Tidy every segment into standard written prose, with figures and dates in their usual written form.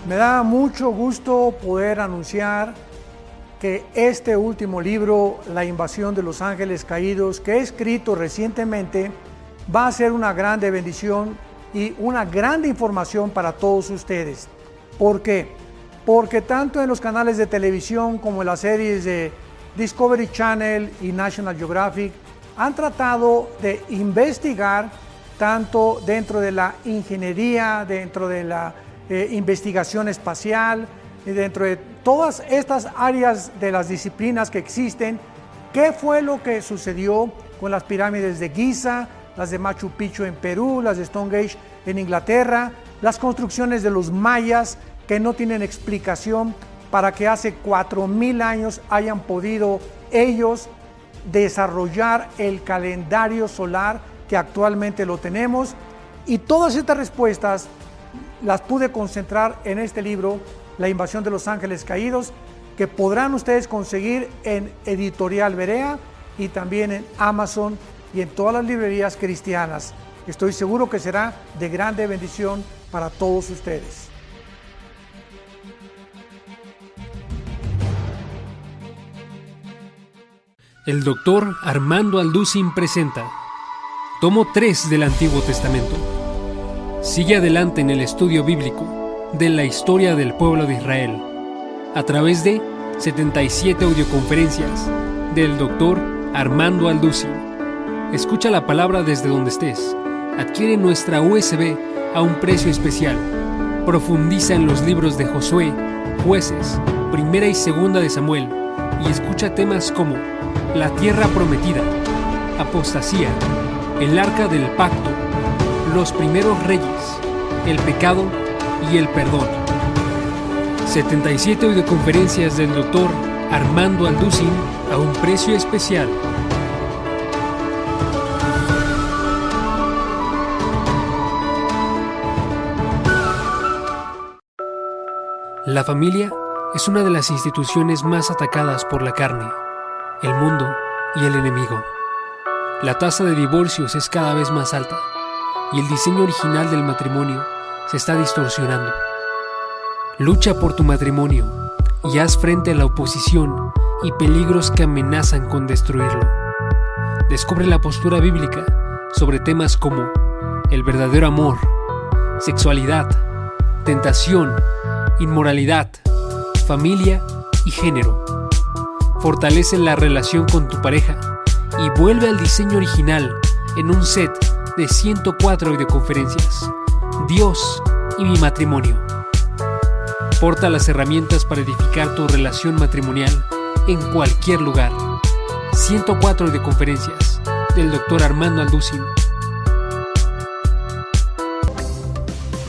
Me da mucho gusto poder anunciar que este último libro, La invasión de los ángeles caídos, que he escrito recientemente, va a ser una grande bendición y una grande información para todos ustedes. ¿Por qué? Porque tanto en los canales de televisión como en las series de Discovery Channel y National Geographic han tratado de investigar tanto dentro de la ingeniería, dentro de la investigación espacial, y dentro de todas estas áreas de las disciplinas que existen, qué fue lo que sucedió con las pirámides de Giza, las de Machu Picchu en Perú, las de Stonehenge en Inglaterra, las construcciones de los mayas que no tienen explicación para que hace 4000 años hayan podido ellos desarrollar el calendario solar que actualmente lo tenemos. Y todas estas respuestas las pude concentrar en este libro, La invasión de los ángeles caídos, que podrán ustedes conseguir en Editorial Berea y también en Amazon y en todas las librerías cristianas. Estoy seguro que será de grande bendición para todos ustedes. El doctor Armando Alducin presenta Tomo 3 del Antiguo Testamento. Sigue adelante en el estudio bíblico de la historia del pueblo de Israel a través de 77 audioconferencias del doctor Armando Alducin. Escucha la palabra desde donde estés. Adquiere nuestra USB a un precio especial. Profundiza en los libros de Josué, Jueces, Primera y Segunda de Samuel y escucha temas como la tierra prometida, apostasía, el arca del pacto, los primeros reyes, el pecado y el perdón. 77 audioconferencias del doctor Armando Alducin a un precio especial. La familia es una de las instituciones más atacadas por la carne, el mundo y el enemigo. La tasa de divorcios es cada vez más alta y el diseño original del matrimonio se está distorsionando. Lucha por tu matrimonio y haz frente a la oposición y peligros que amenazan con destruirlo. Descubre la postura bíblica sobre temas como el verdadero amor, sexualidad, tentación, inmoralidad, familia y género. Fortalece la relación con tu pareja y vuelve al diseño original en un set de 104 videoconferencias. Dios y mi matrimonio. Porta las herramientas para edificar tu relación matrimonial en cualquier lugar. 104 videoconferencias del Dr. Armando Alducin.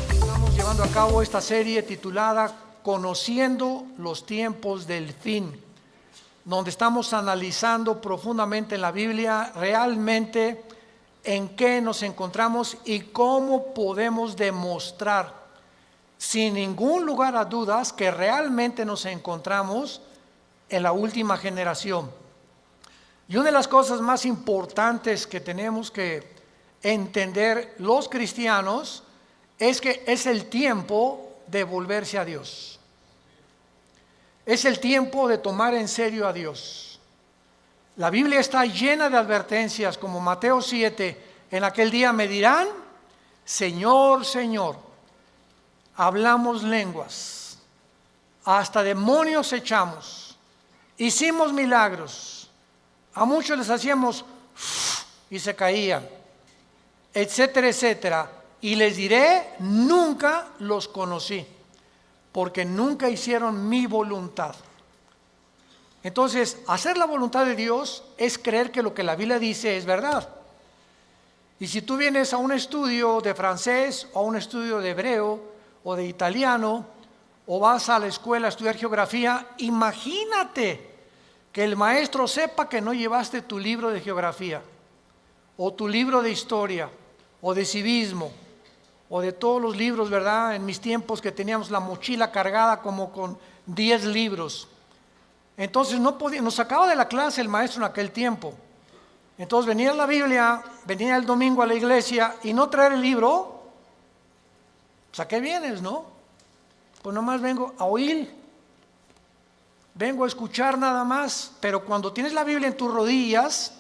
Estamos llevando a cabo esta serie titulada Conociendo los tiempos del fin, donde estamos analizando profundamente en la Biblia realmente en qué nos encontramos y cómo podemos demostrar sin ningún lugar a dudas que realmente nos encontramos en la última generación. Y una de las cosas más importantes que tenemos que entender los cristianos es que es el tiempo de volverse a Dios. Es el tiempo de tomar en serio a Dios. La Biblia está llena de advertencias como Mateo 7, en aquel día me dirán, Señor, Señor, hablamos lenguas, hasta demonios echamos, hicimos milagros, a muchos les hacíamos y se caían, etcétera, etcétera, y les diré, nunca los conocí, porque nunca hicieron mi voluntad. Entonces, hacer la voluntad de Dios es creer que lo que la Biblia dice es verdad. Y si tú vienes a un estudio de francés o a un estudio de hebreo o de italiano o vas a la escuela a estudiar geografía, imagínate que el maestro sepa que no llevaste tu libro de geografía o tu libro de historia o de civismo o de todos los libros, ¿verdad? En mis tiempos que teníamos la mochila cargada como con 10 libros. Entonces no podía, nos sacaba de la clase el maestro en aquel tiempo. Entonces venía la Biblia, venía el domingo a la iglesia y no traer el libro, pues ¿a qué vienes, no? pues nomás vengo a oír, vengo a escuchar nada más. Pero cuando tienes la Biblia en tus rodillas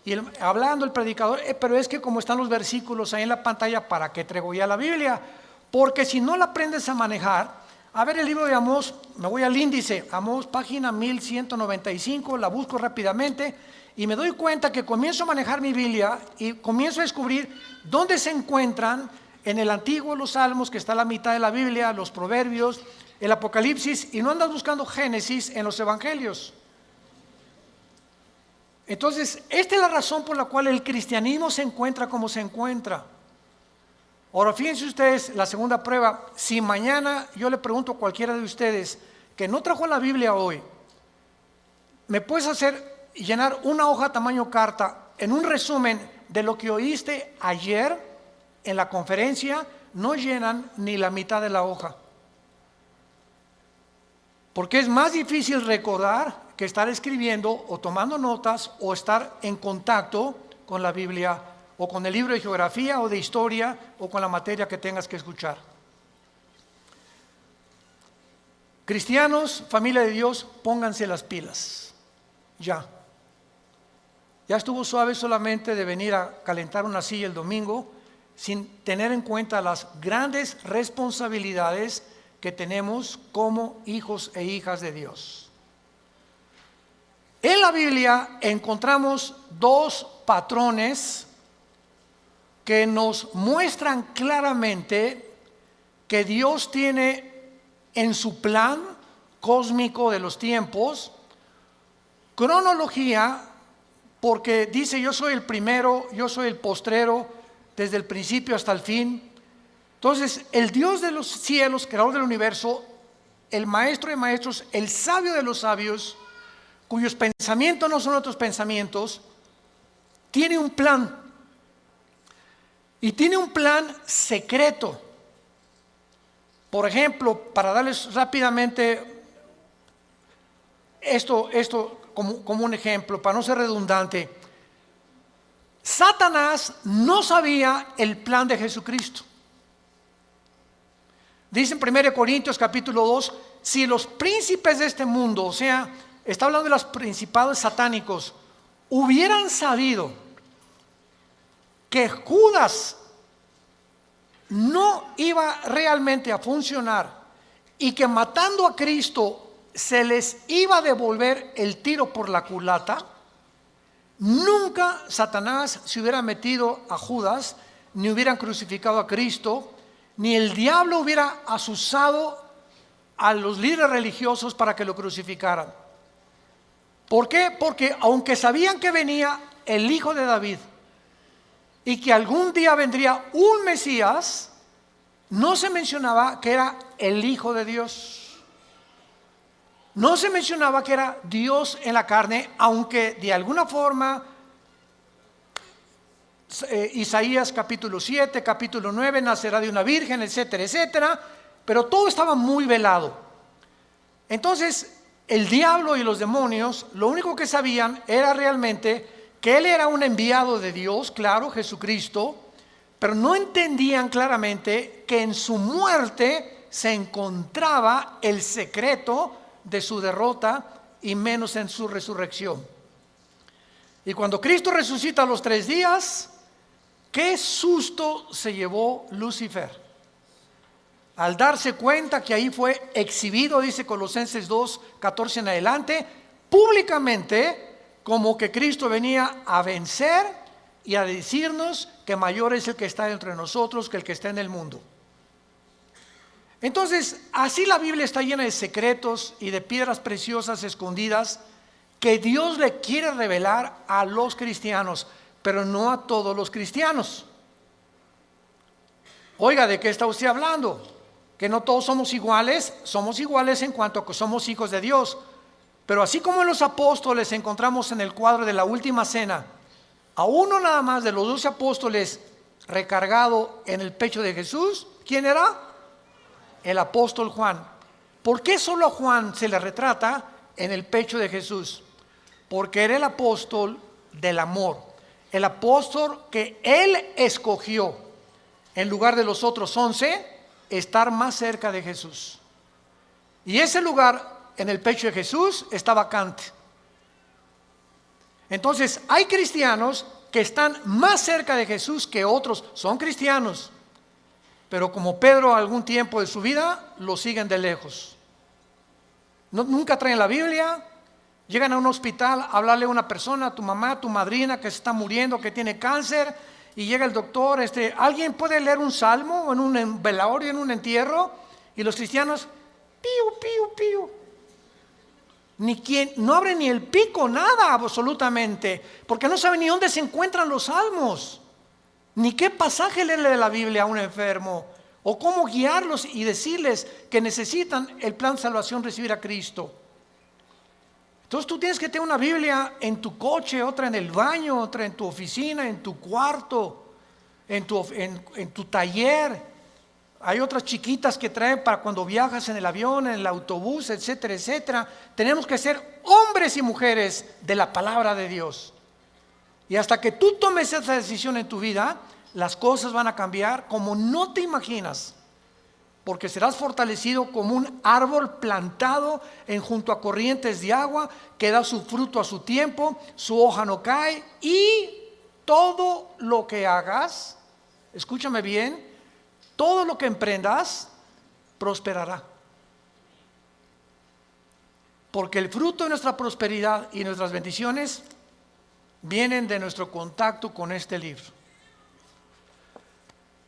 y hablando el predicador, pero es que como están los versículos ahí en la pantalla, ¿para qué traigo ya la Biblia? Porque si no la aprendes a manejar, a ver el libro de Amós, me voy al índice, Amós página 1195, la busco rápidamente y me doy cuenta que comienzo a manejar mi Biblia y comienzo a descubrir dónde se encuentran en el Antiguo los Salmos, que está a la mitad de la Biblia, los Proverbios, el Apocalipsis, y no andas buscando Génesis en los Evangelios. Entonces, esta es la razón por la cual el cristianismo se encuentra como se encuentra. Ahora, fíjense ustedes, la segunda prueba, si mañana yo le pregunto a cualquiera de ustedes que no trajo la Biblia hoy, ¿me puedes hacer llenar una hoja tamaño carta en un resumen de lo que oíste ayer en la conferencia? No llenan ni la mitad de la hoja. Porque es más difícil recordar que estar escribiendo o tomando notas o estar en contacto con la Biblia o con el libro de geografía o de historia o con la materia que tengas que escuchar. Cristianos, familia de Dios, pónganse las pilas. Ya estuvo suave solamente de venir a calentar una silla el domingo sin tener en cuenta las grandes responsabilidades que tenemos como hijos e hijas de Dios. En la Biblia encontramos dos patrones que nos muestran claramente que Dios tiene en su plan cósmico de los tiempos cronología, porque dice: yo soy el primero, yo soy el postrero, desde el principio hasta el fin. Entonces, el Dios de los cielos, creador del universo, el maestro de maestros, el sabio de los sabios, cuyos pensamientos no son otros pensamientos, tiene un plan. Y tiene un plan secreto. Por ejemplo, para darles rápidamente esto como un ejemplo, para no ser redundante, Satanás no sabía el plan de Jesucristo. Dice en 1 Corintios capítulo 2, si los príncipes de este mundo, o sea, está hablando de los principados satánicos, hubieran sabido que Judas no iba realmente a funcionar y que matando a Cristo se les iba a devolver el tiro por la culata, nunca Satanás se hubiera metido a Judas, ni hubieran crucificado a Cristo, ni el diablo hubiera asusado a los líderes religiosos para que lo crucificaran. ¿Por qué? Porque aunque sabían que venía el hijo de David y que algún día vendría un Mesías, no se mencionaba que era el Hijo de Dios. No se mencionaba que era Dios en la carne, aunque de alguna forma Isaías capítulo 7, capítulo 9, nacerá de una virgen, etcétera, etcétera, pero todo estaba muy velado. Entonces, el diablo y los demonios, lo único que sabían era realmente que él era un enviado de Dios, claro, Jesucristo, pero no entendían claramente que en su muerte se encontraba el secreto de su derrota y menos en su resurrección. Y cuando Cristo resucita a los 3 días, qué susto se llevó Lucifer al darse cuenta que ahí fue exhibido, dice Colosenses 2, 14 en adelante, públicamente, como que Cristo venía a vencer y a decirnos que mayor es el que está entre nosotros que el que está en el mundo. Entonces, así la Biblia está llena de secretos y de piedras preciosas escondidas que Dios le quiere revelar a los cristianos, pero no a todos los cristianos. Oiga, ¿de qué está usted hablando? Que no todos somos iguales en cuanto a que somos hijos de Dios. Pero así como en los apóstoles encontramos en el cuadro de la última cena a uno nada más de los 12 apóstoles recargado en el pecho de Jesús, ¿quién era? El apóstol Juan. ¿Por qué solo a Juan se le retrata en el pecho de Jesús? Porque era el apóstol del amor, el apóstol que él escogió en lugar de los otros 11 estar más cerca de Jesús. Y ese lugar en el pecho de Jesús está vacante. Entonces hay cristianos que están más cerca de Jesús que otros. Son cristianos, pero como Pedro algún tiempo de su vida lo siguen de lejos. Nunca traen la Biblia. Llegan a un hospital a hablarle a una persona, a tu mamá, a tu madrina que se está muriendo, que tiene cáncer, y llega el doctor, ¿alguien puede leer un salmo en un velorio, en un entierro? Y los cristianos, piu, piu, piu. No abren ni el pico, nada absolutamente, porque no saben ni dónde se encuentran los salmos, ni qué pasaje leerle de la Biblia a un enfermo, o cómo guiarlos y decirles que necesitan el plan de salvación, recibir a Cristo. Entonces tú tienes que tener una Biblia en tu coche, otra en el baño, otra en tu oficina, en tu cuarto, en tu taller. Hay otras chiquitas que traen para cuando viajas en el avión, en el autobús, etcétera, etcétera. Tenemos que ser hombres y mujeres de la palabra de Dios. Y hasta que tú tomes esa decisión en tu vida, las cosas van a cambiar como no te imaginas. Porque serás fortalecido como un árbol plantado junto a corrientes de agua, que da su fruto a su tiempo, su hoja no cae, y todo lo que hagas, escúchame bien, todo lo que emprendas prosperará. Porque el fruto de nuestra prosperidad y nuestras bendiciones vienen de nuestro contacto con este libro.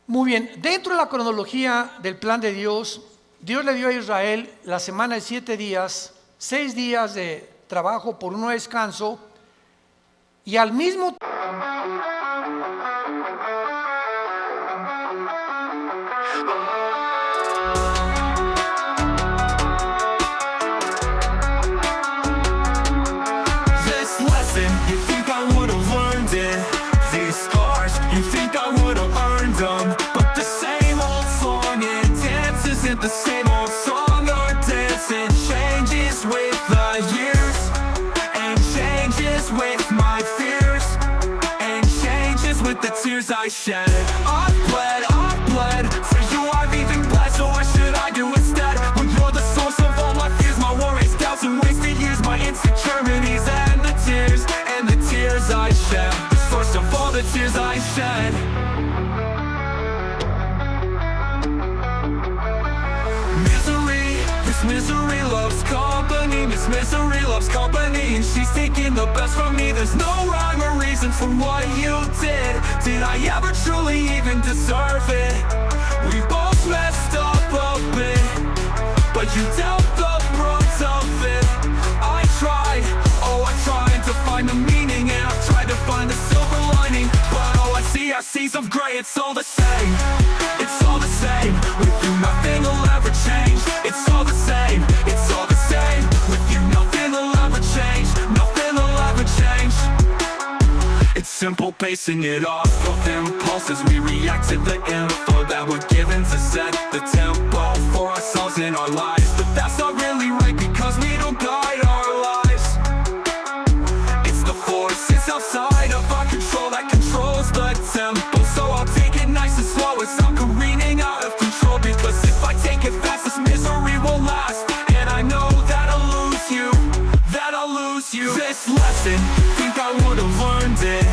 Muy bien, dentro de la cronología del plan de Dios, Dios le dio a Israel la semana de 7 días, 6 días de trabajo por uno de descanso, y al mismo tiempo the same old song or dancing changes with the years, and changes with my fears, and changes with the tears I shed. I've bled for you, I've even bled, so what should I do instead? When you're the source of all my fears, my worries, doubts, and wasted years, my insecurities, and the tears I shed, the source of all the tears I shed. Misery loves company, Miss Misery loves company, and she's taking the best from me. There's no rhyme or reason for what you did. Did I ever truly even deserve it? We both messed up a bit, but you dealt the brunt of it. I tried to find the meaning, and I've tried to find the silver lining, but all I see are seas of gray. It's all the same, it's all the same. With you nothing will ever change. It's all the same, it's all the same. With you nothing will ever change, nothing will ever change. It's simple, pacing it off of impulses. We react to the info that we're given to set the tempo for ourselves in our lives. But that's not really right, because we don't guide our lives. It's the forces outside of our control that controls the tempo. So I'll take it nice and slow as I'm careening out of control, because if I take it fast, this misery will last. And I know that I'll lose you, This lesson, think I would've learned it.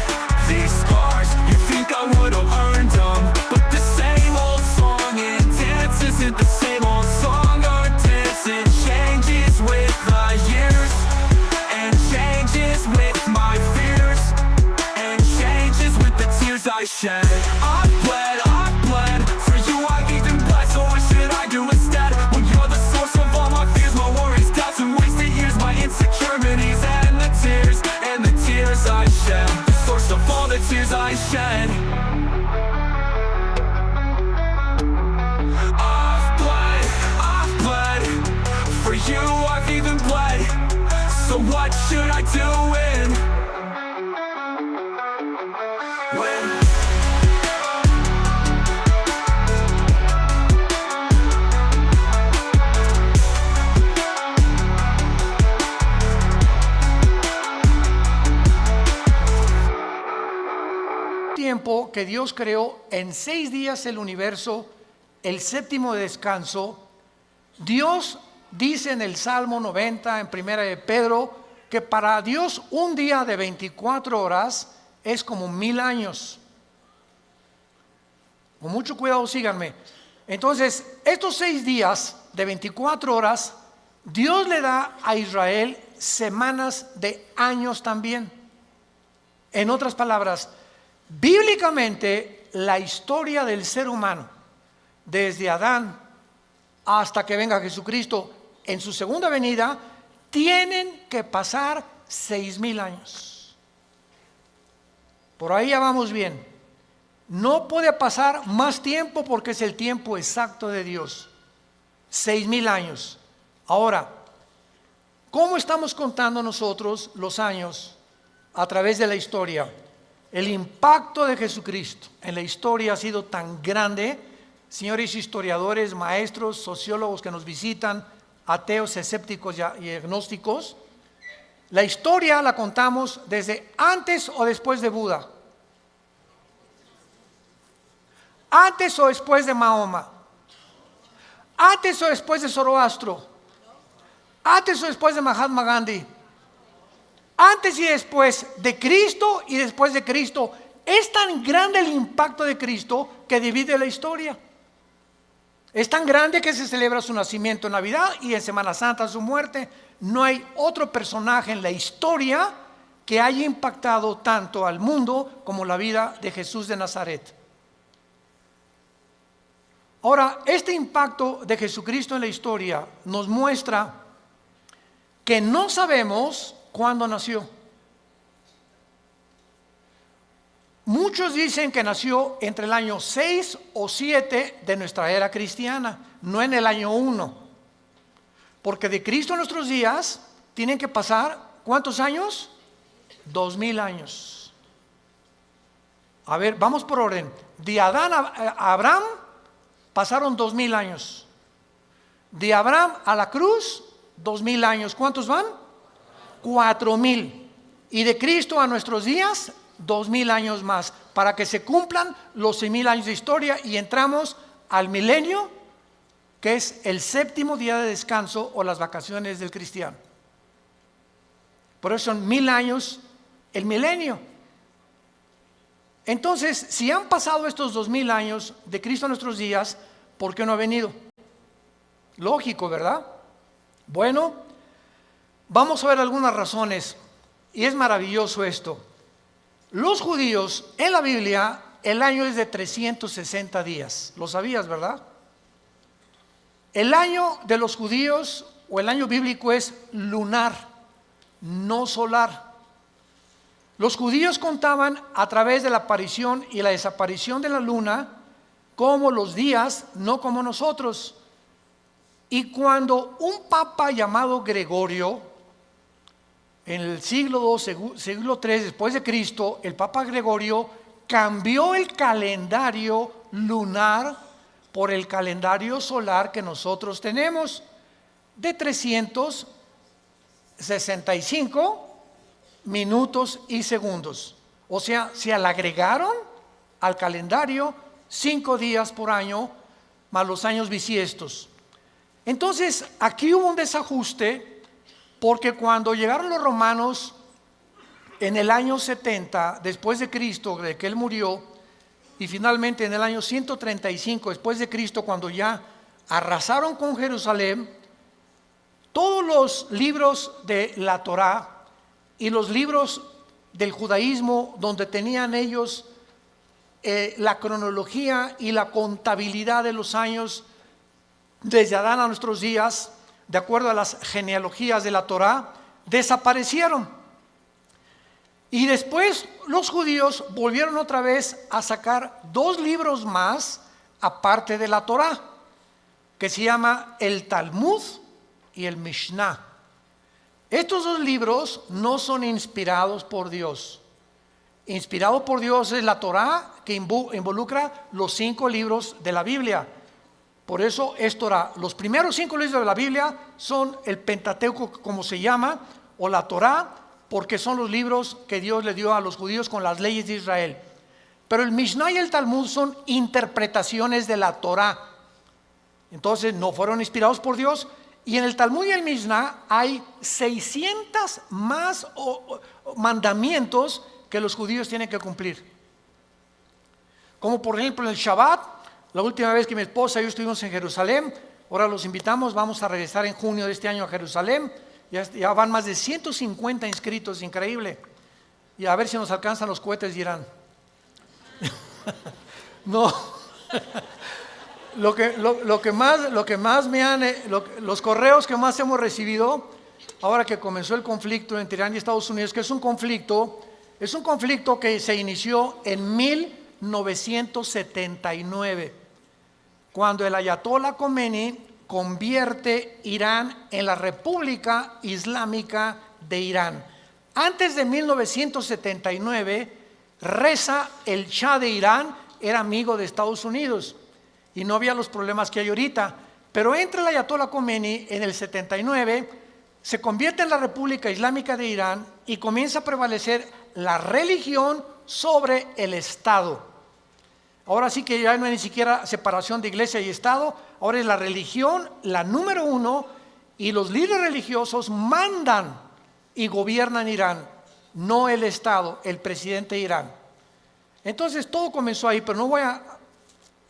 These scars, you think I would've earned them. But the same old song and dance isn't the same old song or dance. It changes with the years, and changes with my fears, and changes with the tears I shed. I've bled for you, I've even bled. So what should I do instead? When you're the source of all my fears, my worries, doubts, and wasted years, my insecurities, and the tears I shed, the source of all the tears I shed. I've bled for you, I've even bled. So what should I do when que Dios creó en 6 días el universo, el séptimo de descanso, Dios dice en el Salmo 90, en Primera de Pedro, que para Dios un día de 24 horas es como 1000 años. Con mucho cuidado, síganme. Entonces, estos 6 días de 24 horas, Dios le da a Israel semanas de años también. En otras palabras, bíblicamente, la historia del ser humano, desde Adán hasta que venga Jesucristo en su segunda venida, tienen que pasar 6000 años. Por ahí ya vamos bien. No puede pasar más tiempo porque es el tiempo exacto de Dios. 6000 años. Ahora, ¿cómo estamos contando nosotros los años a través de la historia? El impacto de Jesucristo en la historia ha sido tan grande. Señores historiadores, maestros, sociólogos que nos visitan, ateos, escépticos y agnósticos, la historia la contamos desde antes o después de Buda, antes o después de Mahoma, antes o después de Zoroastro, antes o después de Mahatma Gandhi, antes y después de Cristo y después de Cristo. Es tan grande el impacto de Cristo que divide la historia. Es tan grande que se celebra su nacimiento en Navidad y en Semana Santa su muerte. No hay otro personaje en la historia que haya impactado tanto al mundo como la vida de Jesús de Nazaret. Ahora, este impacto de Jesucristo en la historia nos muestra que no sabemos cuándo nació. Muchos dicen que nació entre el año 6 o 7 de nuestra era cristiana, no en el año 1. Porque de Cristo en nuestros días tienen que pasar, ¿cuántos años? 2000 años. A ver, vamos por orden. De Adán a Abraham pasaron 2000 años. De Abraham a la cruz, 2000 años. ¿Cuántos van? 4000. Y de Cristo a nuestros días, 2000 años más, para que se cumplan los 6000 años de historia y entramos al milenio, que es el 7º día de descanso o las vacaciones del cristiano. Por eso son 1000 años el milenio. Entonces, si han pasado estos 2000 años de Cristo a nuestros días, ¿por qué no ha venido? Lógico, ¿verdad? Bueno, vamos a ver algunas razones, y es maravilloso esto. Los judíos, en la Biblia, el año es de 360 días. ¿Lo sabías, verdad? El año de los judíos, o el año bíblico, es lunar, no solar. Los judíos contaban a través de la aparición y la desaparición de la luna como los días, no como nosotros. Y cuando un papa llamado Gregorio, en el siglo II, siglo III después de Cristo, el Papa Gregorio cambió el calendario lunar por el calendario solar que nosotros tenemos, de 365 minutos y segundos. O sea, se le agregaron al calendario 5 días por año, más los años bisiestos. Entonces, aquí hubo un desajuste, porque cuando llegaron los romanos en el año 70 después de Cristo, de que él murió, y finalmente en el año 135 después de Cristo, cuando ya arrasaron con Jerusalén, todos los libros de la Torá y los libros del judaísmo, donde tenían ellos la cronología y la contabilidad de los años desde Adán a nuestros días, de acuerdo a las genealogías de la Torá, desaparecieron. Y después los judíos volvieron otra vez a sacar 2 libros más aparte de la Torá, que se llama el Talmud y el Mishnah. Estos 2 libros no son inspirados por Dios. Inspirado por Dios es la Torá, que involucra los 5 libros de la Biblia. Por eso es Torá. Los primeros 5 libros de la Biblia son el Pentateuco, como se llama, o la Torá, porque son los libros que Dios le dio a los judíos con las leyes de Israel. Pero el Mishnah y el Talmud son interpretaciones de la Torá. Entonces no fueron inspirados por Dios. Y en el Talmud y el Mishnah hay 600 más mandamientos que los judíos tienen que cumplir. Como por ejemplo en el Shabbat, la última vez que mi esposa y yo estuvimos en Jerusalén, ahora los invitamos, vamos a regresar en junio de este año a Jerusalén, ya van más de 150 inscritos, increíble. Y a ver si nos alcanzan los cohetes de Irán. No. Lo que más me han, los correos que más hemos recibido, ahora que comenzó el conflicto entre Irán y Estados Unidos, que es un conflicto que se inició en 1979, cuando el Ayatollah Khomeini convierte Irán en la República Islámica de Irán. Antes de 1979, Reza, el Shah de Irán, era amigo de Estados Unidos y no había los problemas que hay ahorita. Pero entra el Ayatollah Khomeini en el 79, se convierte en la República Islámica de Irán y comienza a prevalecer la religión sobre el Estado. Ahora sí que ya no hay ni siquiera separación de iglesia y Estado, ahora es la religión la número uno y los líderes religiosos mandan y gobiernan Irán, no el Estado, el presidente de Irán. Entonces todo comenzó ahí, pero no voy a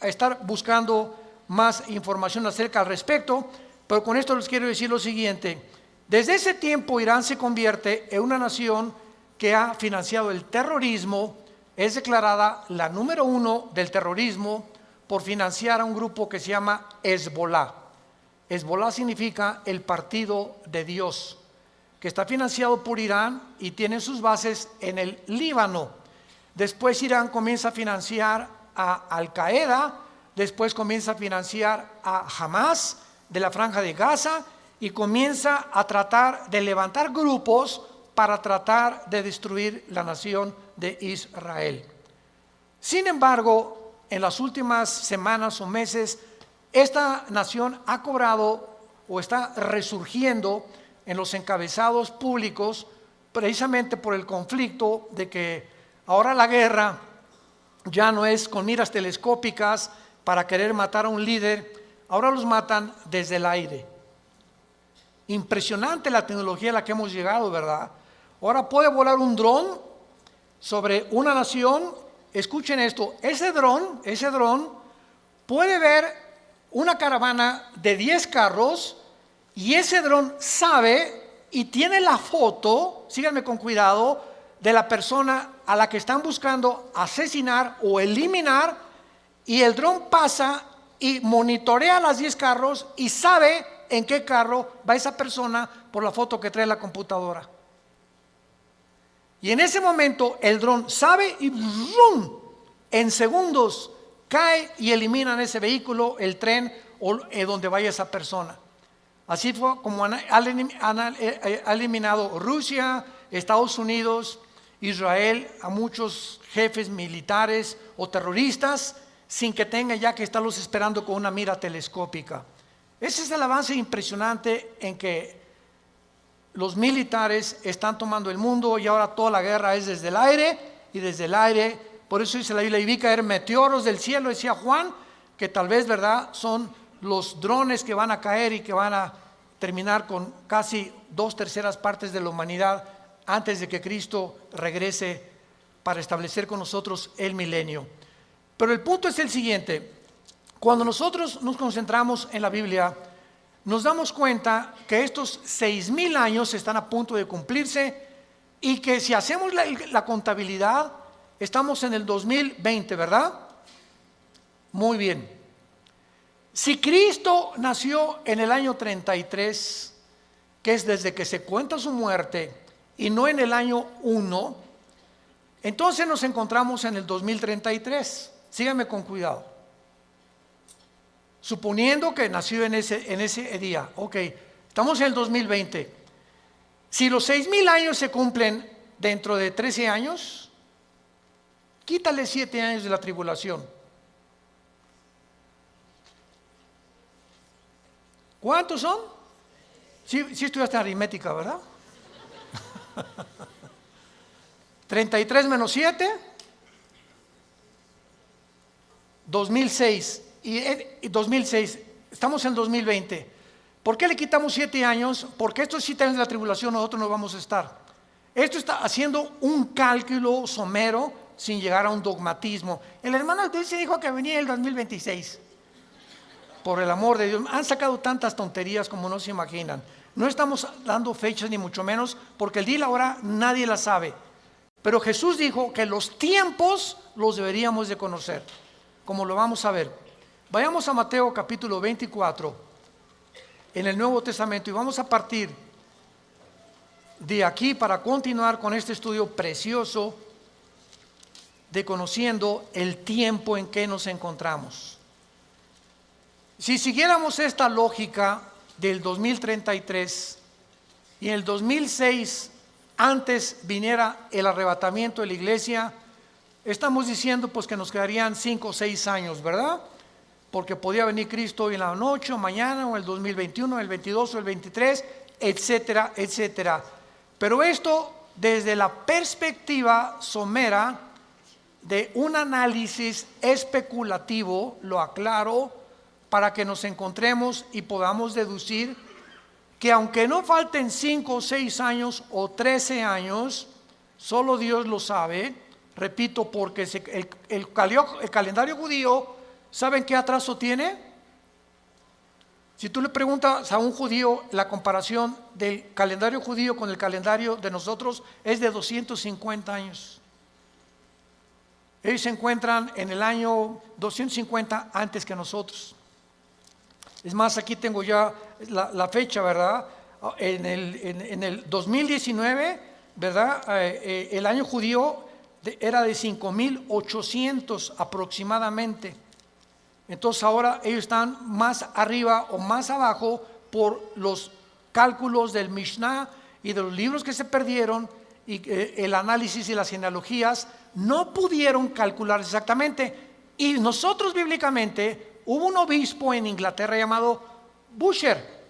estar buscando más información acerca al respecto, pero con esto les quiero decir lo siguiente. Desde ese tiempo Irán se convierte en una nación que ha financiado el terrorismo, es declarada la número uno del terrorismo por financiar a un grupo que se llama Hezbollah. Hezbollah significa el partido de Dios, que está financiado por Irán y tiene sus bases en el Líbano. Después Irán comienza a financiar a Al-Qaeda, después comienza a financiar a Hamas de la Franja de Gaza y comienza a tratar de levantar grupos para tratar de destruir la nación de Israel. Sin embargo, en las últimas semanas o meses, esta nación ha cobrado o está resurgiendo en los encabezados públicos precisamente por el conflicto de que ahora la guerra ya no es con miras telescópicas para querer matar a un líder, ahora los matan desde el aire. Impresionante la tecnología a la que hemos llegado, ¿verdad? Ahora puede volar un dron sobre una nación. Escuchen esto, ese dron puede ver una caravana de 10 carros y ese dron sabe y tiene la foto, síganme con cuidado, de la persona a la que están buscando asesinar o eliminar, y el dron pasa y monitorea las 10 carros y sabe en qué carro va esa persona por la foto que trae la computadora. Y en ese momento el dron sabe y ¡rum!, en segundos cae y eliminan ese vehículo, el tren o donde vaya esa persona. Así fue como ha eliminado Rusia, Estados Unidos, Israel a muchos jefes militares o terroristas sin que tengan ya que estarlos esperando con una mira telescópica. Ese es el avance impresionante en que los militares están tomando el mundo y ahora toda la guerra es desde el aire y desde el aire. Por eso dice la Biblia, y vi caer meteoros del cielo, decía Juan, que tal vez, ¿verdad?, son los drones que van a caer y que van a terminar con casi 2/3 partes de la humanidad antes de que Cristo regrese para establecer con nosotros el milenio. Pero el punto es el siguiente: cuando nosotros nos concentramos en la Biblia, nos damos cuenta que estos 6,000 años están a punto de cumplirse y que si hacemos la contabilidad, estamos en el 2020, ¿verdad? Muy bien. Si Cristo nació en el año 33, que es desde que se cuenta su muerte, y no en el año 1, entonces nos encontramos en el 2033. Síganme con cuidado. Suponiendo que nació en ese día, ok, estamos en el 2020. Si los 6,000 años se cumplen dentro de 13 años, quítale 7 años de la tribulación. ¿Cuántos son? Sí estudiaste aritmética, ¿verdad? 33 menos 7, 2006. Y 2006, estamos en 2020. ¿Por qué le quitamos 7 años? Porque estos 7 años de la tribulación nosotros no vamos a estar. Esto está haciendo un cálculo somero sin llegar a un dogmatismo. El hermano se dijo que venía el 2026. Por el amor de Dios, han sacado tantas tonterías como no se imaginan. No estamos dando fechas ni mucho menos, porque el día y la hora nadie la sabe. Pero Jesús dijo que los tiempos los deberíamos de conocer, como lo vamos a ver. Vayamos a Mateo capítulo 24, en el Nuevo Testamento, y vamos a partir de aquí para continuar con este estudio precioso de conociendo el tiempo en que nos encontramos. Si siguiéramos esta lógica del 2033 y en el 2006 antes viniera el arrebatamiento de la iglesia, estamos diciendo pues que nos quedarían 5 o 6 años, ¿verdad? Porque podía venir Cristo hoy en la noche o mañana o el 2021, el 22 o el 23, etcétera, etcétera. Pero esto desde la perspectiva somera de un análisis especulativo, lo aclaro, para que nos encontremos y podamos deducir que aunque no falten 5 o 6 años o 13 años, solo Dios lo sabe, repito, porque el calendario judío, ¿saben qué atraso tiene? Si tú le preguntas a un judío, la comparación del calendario judío con el calendario de nosotros es de 250 años. Ellos se encuentran en el año 250 antes que nosotros. Es más, aquí tengo ya la fecha, ¿verdad? En el 2019, ¿verdad? El año judío era de 5,800 aproximadamente. Entonces ahora ellos están más arriba o más abajo por los cálculos del Mishnah y de los libros que se perdieron, y el análisis y las genealogías no pudieron calcular exactamente. Y nosotros bíblicamente, hubo un obispo en Inglaterra llamado Busher,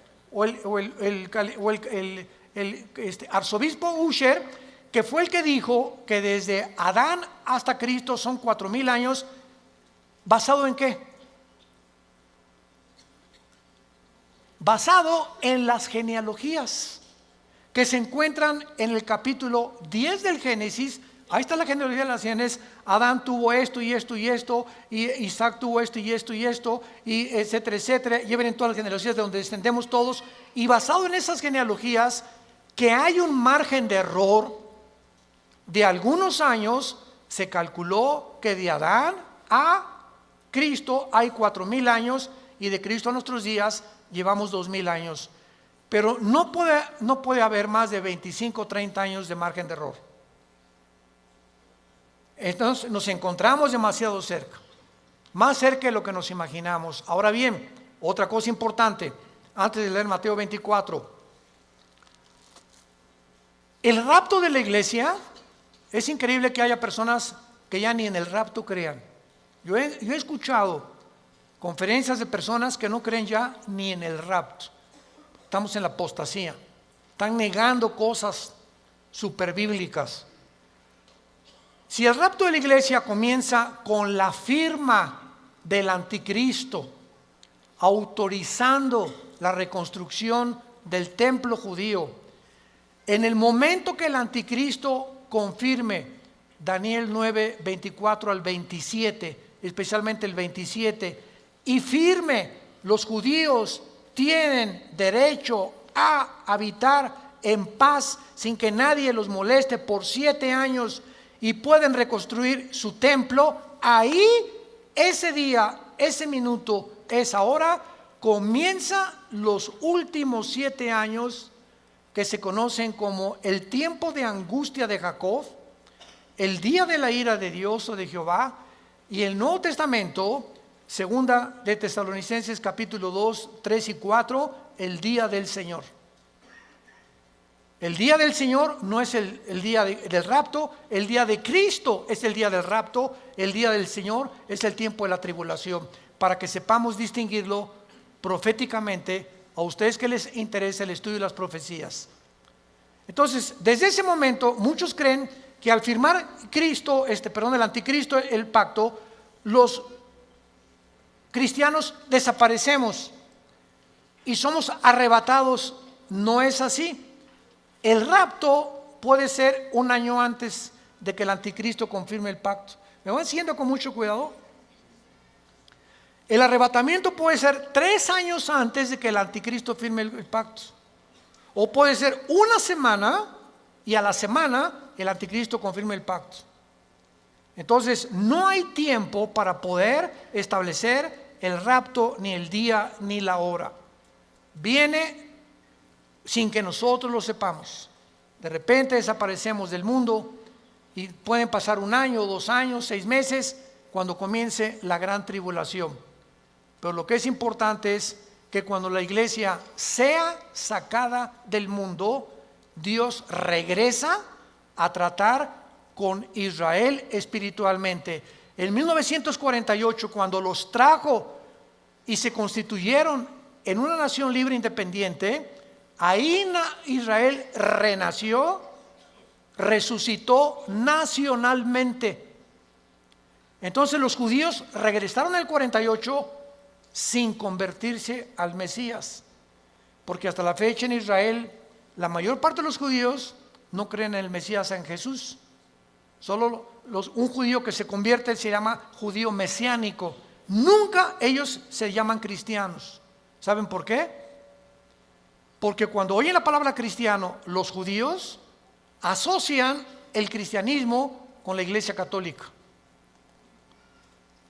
arzobispo Busher, que fue el que dijo que desde Adán hasta Cristo son 4,000 años. ¿Basado en qué? Basado en las genealogías que se encuentran en el capítulo 10 del Génesis. Ahí está la genealogía de las Génesis. Adán tuvo esto y esto y esto, y Isaac tuvo esto y esto y esto, y etcétera, etcétera. Y ven todas las genealogías de donde descendemos todos. Y basado en esas genealogías, que hay un margen de error de algunos años, se calculó que de Adán a Cristo hay 4,000 años, y de Cristo a nuestros días llevamos 2,000 años. Pero no puede haber más de 25 o 30 años de margen de error. Entonces nos encontramos demasiado cerca, más cerca de lo que nos imaginamos. Ahora bien, otra cosa importante, antes de leer Mateo 24, el rapto de la iglesia, es increíble que haya personas que ya ni en el rapto crean. Yo he escuchado conferencias de personas que no creen ya ni en el rapto. Estamos en la apostasía, están negando cosas superbíblicas. Si el rapto de la iglesia comienza con la firma del anticristo autorizando la reconstrucción del templo judío, en el momento que el anticristo confirme Daniel 9, 24 al 27, especialmente el 27, y firme los judíos tienen derecho a habitar en paz sin que nadie los moleste por 7 años, y pueden reconstruir su templo, ahí, ese día, ese minuto, esa hora, comienza los últimos 7 años que se conocen como el tiempo de angustia de Jacob, el día de la ira de Dios o de Jehová, y el Nuevo Testamento, segunda de Tesalonicenses capítulo 2, 3 y 4, el día del Señor. El día del Señor no es el día del rapto, el día de Cristo es el día del rapto, el día del Señor es el tiempo de la tribulación, para que sepamos distinguirlo proféticamente a ustedes que les interesa el estudio de las profecías. Entonces, desde ese momento, muchos creen que al firmar el anticristo, el pacto, los cristianos desaparecemos. y somos arrebatados. No es así. El rapto puede ser un año antes de que el anticristo confirme el pacto. ¿Me van siguiendo con mucho cuidado? El arrebatamiento puede ser 3 años antes de que el anticristo firme el pacto. O puede ser una semana y a la semana el anticristo confirme el pacto. Entonces no hay tiempo para poder establecer el rapto, ni el día ni la hora. Viene sin que nosotros lo sepamos. De repente desaparecemos del mundo y pueden pasar 1 año, 2 años, 6 meses cuando comience la gran tribulación. Pero lo que es importante es que cuando la iglesia sea sacada del mundo, Dios regresa a tratar con Israel espiritualmente. En 1948, cuando los trajo y se constituyeron en una nación libre e independiente, ahí Israel renació, resucitó nacionalmente. Entonces los judíos regresaron en el 48 sin convertirse al Mesías, porque hasta la fecha en Israel la mayor parte de los judíos no creen en el Mesías, en Jesús. Solo un judío que se convierte se llama judío mesiánico. Nunca ellos se llaman cristianos. ¿Saben por qué? Porque cuando oyen la palabra cristiano, los judíos asocian el cristianismo con la Iglesia Católica.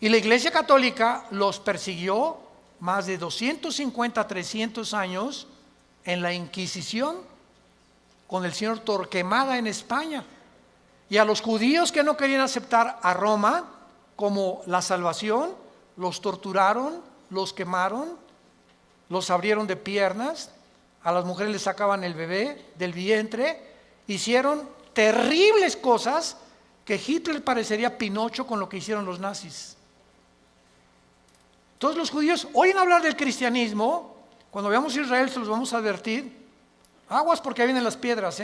Y la Iglesia Católica los persiguió más de 250, 300 años en la Inquisición con el señor Torquemada en España. Y a los judíos que no querían aceptar a Roma como la salvación, los torturaron, los quemaron, los abrieron de piernas, a las mujeres les sacaban el bebé del vientre, hicieron terribles cosas que Hitler parecería Pinocho con lo que hicieron los nazis. Todos los judíos oyen hablar del cristianismo. Cuando veamos Israel se los vamos a advertir. Aguas porque vienen las piedras,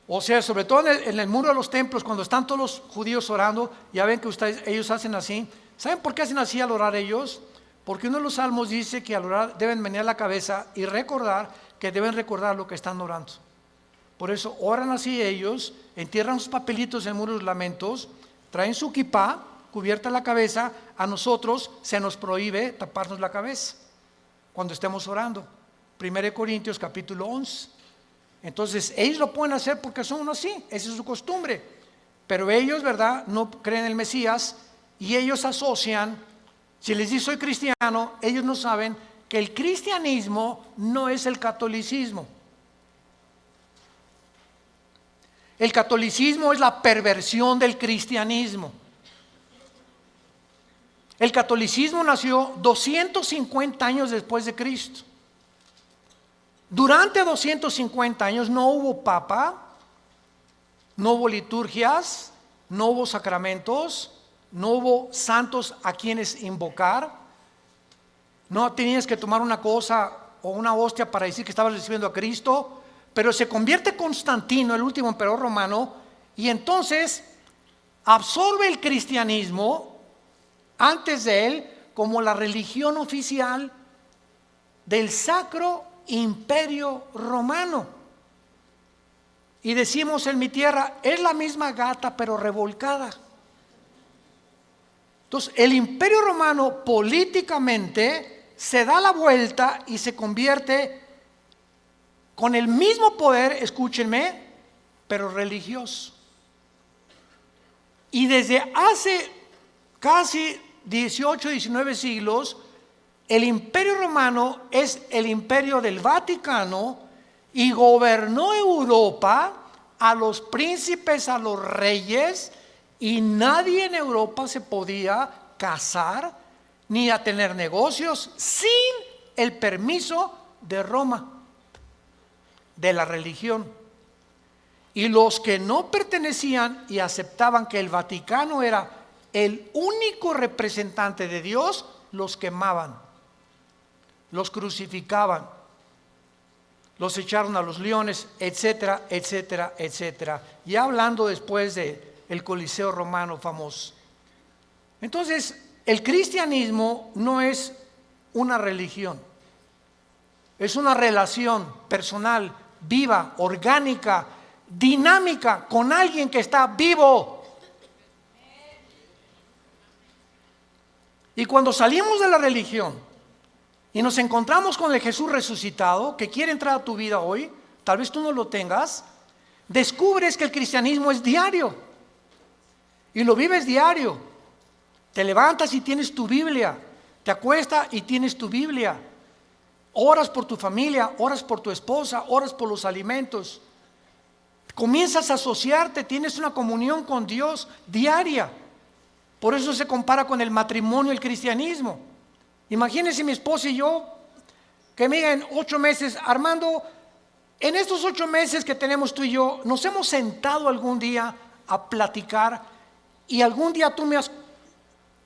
O sea, sobre todo en el muro de los templos, cuando están todos los judíos orando, ya ven que ellos hacen así. ¿Saben por qué hacen así al orar ellos? Porque uno de los salmos dice que al orar deben menear la cabeza y recordar que deben recordar lo que están orando. Por eso oran así ellos, entierran sus papelitos en el muro de los lamentos, traen su kipá, cubierta la cabeza. A nosotros se nos prohíbe taparnos la cabeza cuando estemos orando. 1 Corintios capítulo 11. Entonces ellos lo pueden hacer porque son así, esa es su costumbre. Pero ellos, ¿verdad?, no creen en el Mesías y ellos asocian. Si les dice soy cristiano, ellos no saben que el cristianismo no es el catolicismo. El catolicismo es la perversión del cristianismo. El catolicismo nació 250 años después de Cristo. Durante 250 años no hubo papa, no hubo liturgias, no hubo sacramentos, no hubo santos a quienes invocar. No tenías que tomar una cosa o una hostia para decir que estabas recibiendo a Cristo. Pero se convierte Constantino, el último emperador romano, y entonces absorbe el cristianismo antes de él como la religión oficial del Sacro Imperio Romano. Y decimos en mi tierra, es la misma gata pero revolcada. Entonces el Imperio Romano políticamente se da la vuelta y se convierte con el mismo poder, escúchenme, pero religioso. Y desde hace casi 18, 19 siglos, el Imperio Romano es el imperio del Vaticano y gobernó Europa, a los príncipes, a los reyes, y nadie en Europa se podía casar ni a tener negocios sin el permiso de Roma, de la religión. Y los que no pertenecían y aceptaban que el Vaticano era el único representante de Dios, los quemaban, los crucificaban, los echaron a los leones, etcétera, etcétera, etcétera. Ya hablando después del Coliseo romano famoso. Entonces, el cristianismo no es una religión. Es una relación personal, viva, orgánica, dinámica con alguien que está vivo. Y cuando salimos de la religión y nos encontramos con el Jesús resucitado que quiere entrar a tu vida hoy, tal vez tú no lo tengas, descubres que el cristianismo es diario y lo vives diario. Te levantas y tienes tu Biblia, te acuestas y tienes tu Biblia, oras por tu familia, oras por tu esposa, oras por los alimentos, comienzas a asociarte, tienes una comunión con Dios diaria. Por eso se compara con el matrimonio, el cristianismo. Imagínense mi esposa y yo, que me digan 8 meses, Armando, en estos 8 meses que tenemos tú y yo, nos hemos sentado algún día a platicar y algún día tú me has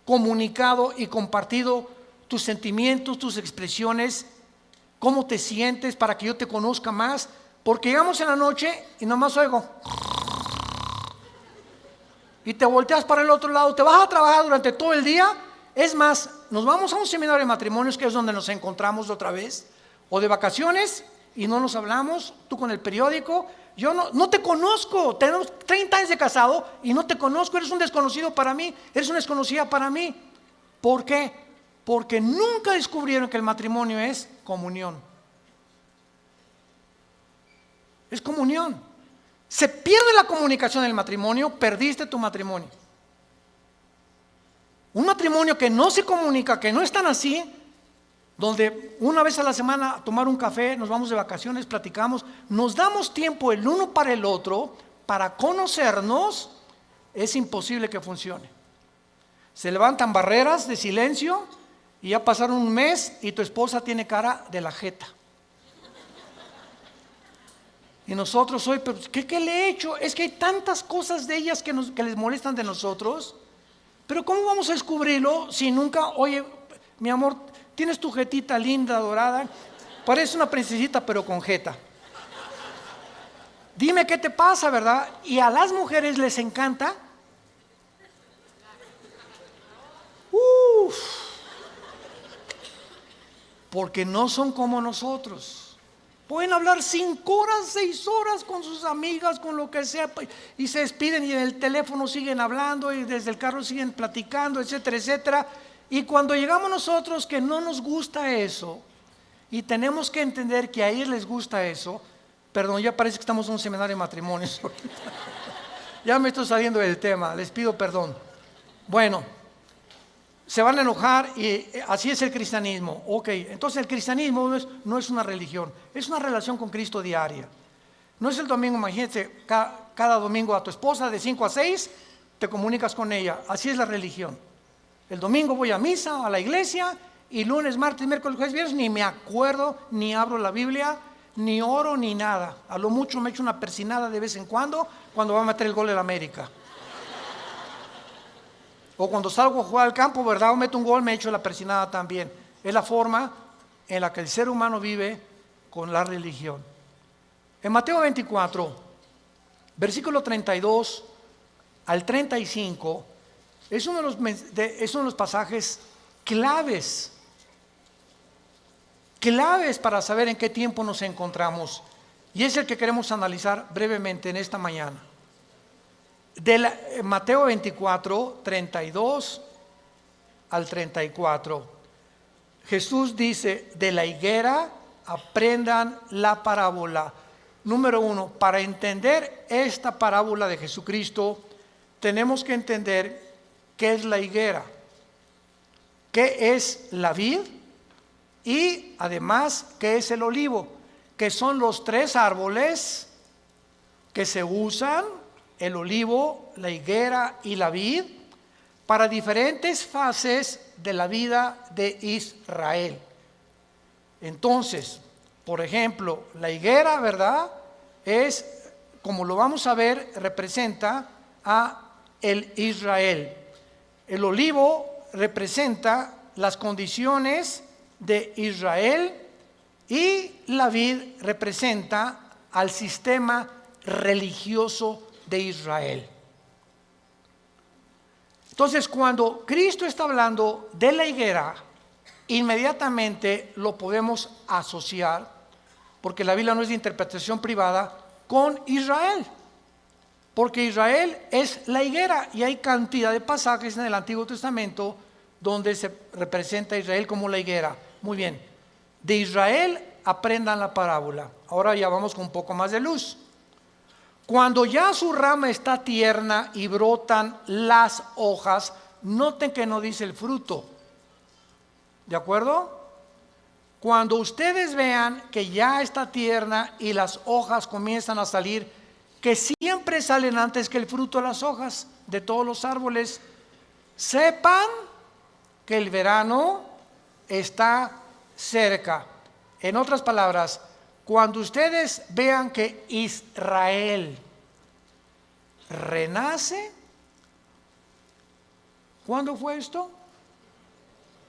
comunicado y compartido tus sentimientos, tus expresiones, cómo te sientes para que yo te conozca más, porque llegamos en la noche y nomás oigo y te volteas para el otro lado, te vas a trabajar durante todo el día. Es más, nos vamos a un seminario de matrimonios que es donde nos encontramos otra vez, o de vacaciones y no nos hablamos, tú con el periódico, yo no te conozco, tenemos 30 años de casado y no te conozco, eres un desconocido para mí, eres una desconocida para mí. ¿Por qué? Porque nunca descubrieron que el matrimonio es comunión. Es comunión. Se pierde la comunicación en el matrimonio, perdiste tu matrimonio. Un matrimonio que no se comunica, que no es tan así, donde una vez a la semana a tomar un café, nos vamos de vacaciones, platicamos, nos damos tiempo el uno para el otro, para conocernos, es imposible que funcione. Se levantan barreras de silencio y ya pasaron un mes y tu esposa tiene cara de la jeta. Y nosotros hoy, pero ¿qué le he hecho? Es que hay tantas cosas de ellas que les molestan de nosotros. Pero ¿cómo vamos a descubrirlo si nunca, oye, mi amor, tienes tu jetita linda, dorada, parece una princesita pero con jeta? Dime qué te pasa, ¿verdad? Y a las mujeres les encanta. Porque no son como nosotros. Pueden hablar 5 horas, 6 horas con sus amigas, con lo que sea, y se despiden y en el teléfono siguen hablando y desde el carro siguen platicando, etcétera, etcétera. Y cuando llegamos nosotros que no nos gusta eso y tenemos que entender que a ellos les gusta eso, perdón, ya parece que estamos en un seminario de matrimonios. Ya me estoy saliendo del tema, les pido perdón. Bueno, se van a enojar y así es el cristianismo. Ok, entonces el cristianismo no es una religión, es una relación con Cristo diaria. No es el domingo, imagínate, cada domingo a tu esposa de 5 a 6 te comunicas con ella. Así es la religión. El domingo voy a misa, a la iglesia, y lunes, martes, miércoles, jueves, viernes ni me acuerdo, ni abro la Biblia, ni oro, ni nada. A lo mucho me echo una persinada de vez en cuando va a meter el gol en la América. O cuando salgo a jugar al campo, ¿verdad? O meto un gol, me echo la persinada también. Es la forma en la que el ser humano vive con la religión. En Mateo 24, versículo 32 al 35, es uno de los pasajes claves para saber en qué tiempo nos encontramos. Y es el que queremos analizar brevemente en esta mañana. Mateo 24, 32 al 34. Jesús dice, de la higuera aprendan la parábola. Número 1, para entender esta parábola de Jesucristo, tenemos que entender qué es la higuera, qué es la vid y además qué es el olivo, que son los 3 árboles que se usan, el olivo, la higuera y la vid, para diferentes fases de la vida de Israel. Entonces, por ejemplo, la higuera, ¿verdad? Es, como lo vamos a ver, representa a el Israel. El olivo representa las condiciones de Israel y la vid representa al sistema religioso de Israel. Entonces, cuando Cristo está hablando de la higuera, inmediatamente lo podemos asociar, porque la Biblia no es de interpretación privada, con Israel. Porque Israel es la higuera y hay cantidad de pasajes en el Antiguo Testamento donde se representa a Israel como la higuera. Muy bien, de Israel aprendan la parábola. Ahora ya vamos con un poco más de luz. Cuando ya su rama está tierna y brotan las hojas, noten que no dice el fruto. ¿De acuerdo? Cuando ustedes vean que ya está tierna y las hojas comienzan a salir, que siempre salen antes que el fruto de las hojas de todos los árboles, sepan que el verano está cerca. En otras palabras, cuando ustedes vean que Israel renace, ¿cuándo fue esto?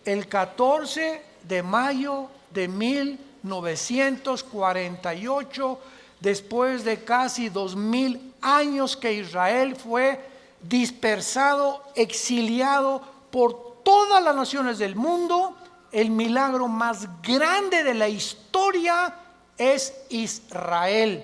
El 14 de mayo de 1948, después de casi 2000 años que Israel fue dispersado, exiliado por todas las naciones del mundo. El milagro más grande de la historia es Israel,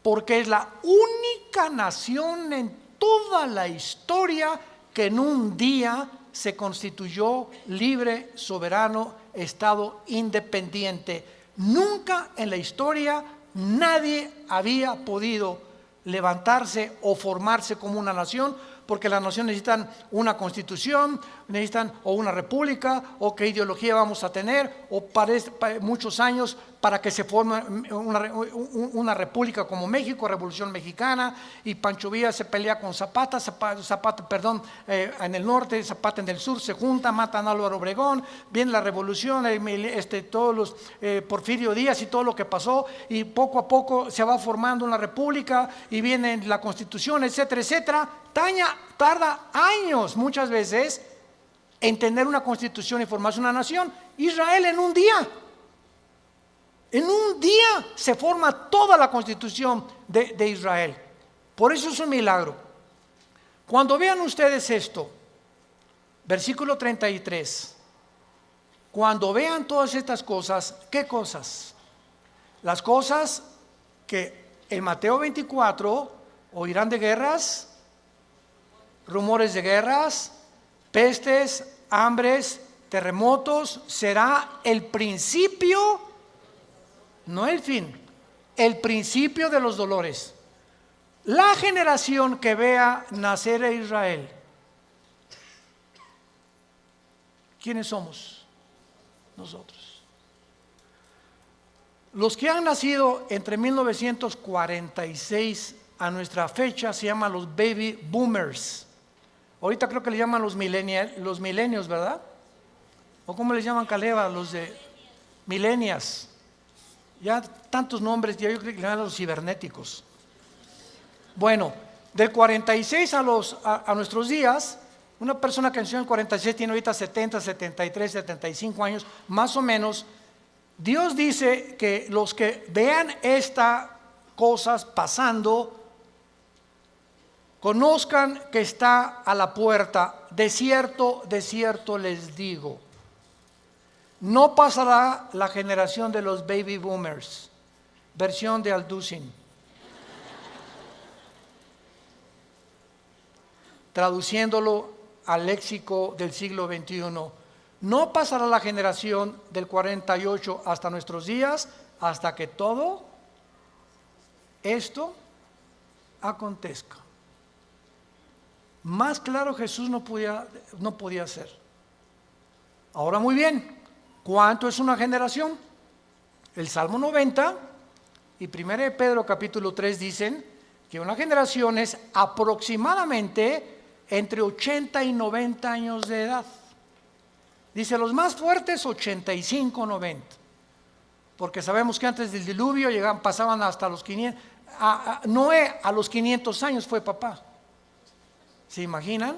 porque es la única nación en toda la historia que en un día se constituyó libre, soberano, estado independiente. Nunca en la historia nadie había podido levantarse o formarse como una nación, porque las naciones necesitan una constitución, necesitan o una república, o qué ideología vamos a tener, o para muchos años para que se forme una república como México, Revolución Mexicana, y Pancho Villa se pelea con Zapata, en el norte, Zapata en el sur, se junta, matan a Álvaro Obregón, viene la revolución, todos los Porfirio Díaz y todo lo que pasó, y poco a poco se va formando una república, y viene la constitución, etcétera, etcétera. Tarda años muchas veces en tener una constitución y formarse una nación. Israel en un día se forma toda la constitución de Israel. Por eso es un milagro. Cuando vean ustedes esto, versículo 33, cuando vean todas estas cosas, ¿qué cosas? Las cosas que en Mateo 24 oirán de guerras, rumores de guerras, pestes, hambres, terremotos. Será el principio, no el fin, el principio de los dolores. La generación que vea nacer a Israel, ¿quiénes somos? Nosotros. Los que han nacido entre 1946 a nuestra fecha se llaman los baby boomers. Ahorita creo que le llaman los millennials, ¿verdad? ¿O cómo les llaman, Caleva? Los de millennials. Ya tantos nombres, ya yo creo que le llaman los cibernéticos. Bueno, del 46 a nuestros días, una persona que nació en el 46 tiene ahorita 70, 73, 75 años, más o menos. Dios dice que los que vean estas cosas pasando, conozcan que está a la puerta. De cierto les digo, no pasará la generación de los baby boomers. Versión de Alducin. Traduciéndolo al léxico del siglo XXI, no pasará la generación del 48 hasta nuestros días, hasta que todo esto acontezca. Más claro Jesús no podía ser. Ahora muy bien, ¿cuánto es una generación? El Salmo 90 y 1 de Pedro capítulo 3 dicen que una generación es aproximadamente entre 80 y 90 años de edad. Dice los más fuertes 85, 90. Porque sabemos que antes del diluvio pasaban hasta los 500. Noé a los 500 años fue papá. ¿Se imaginan?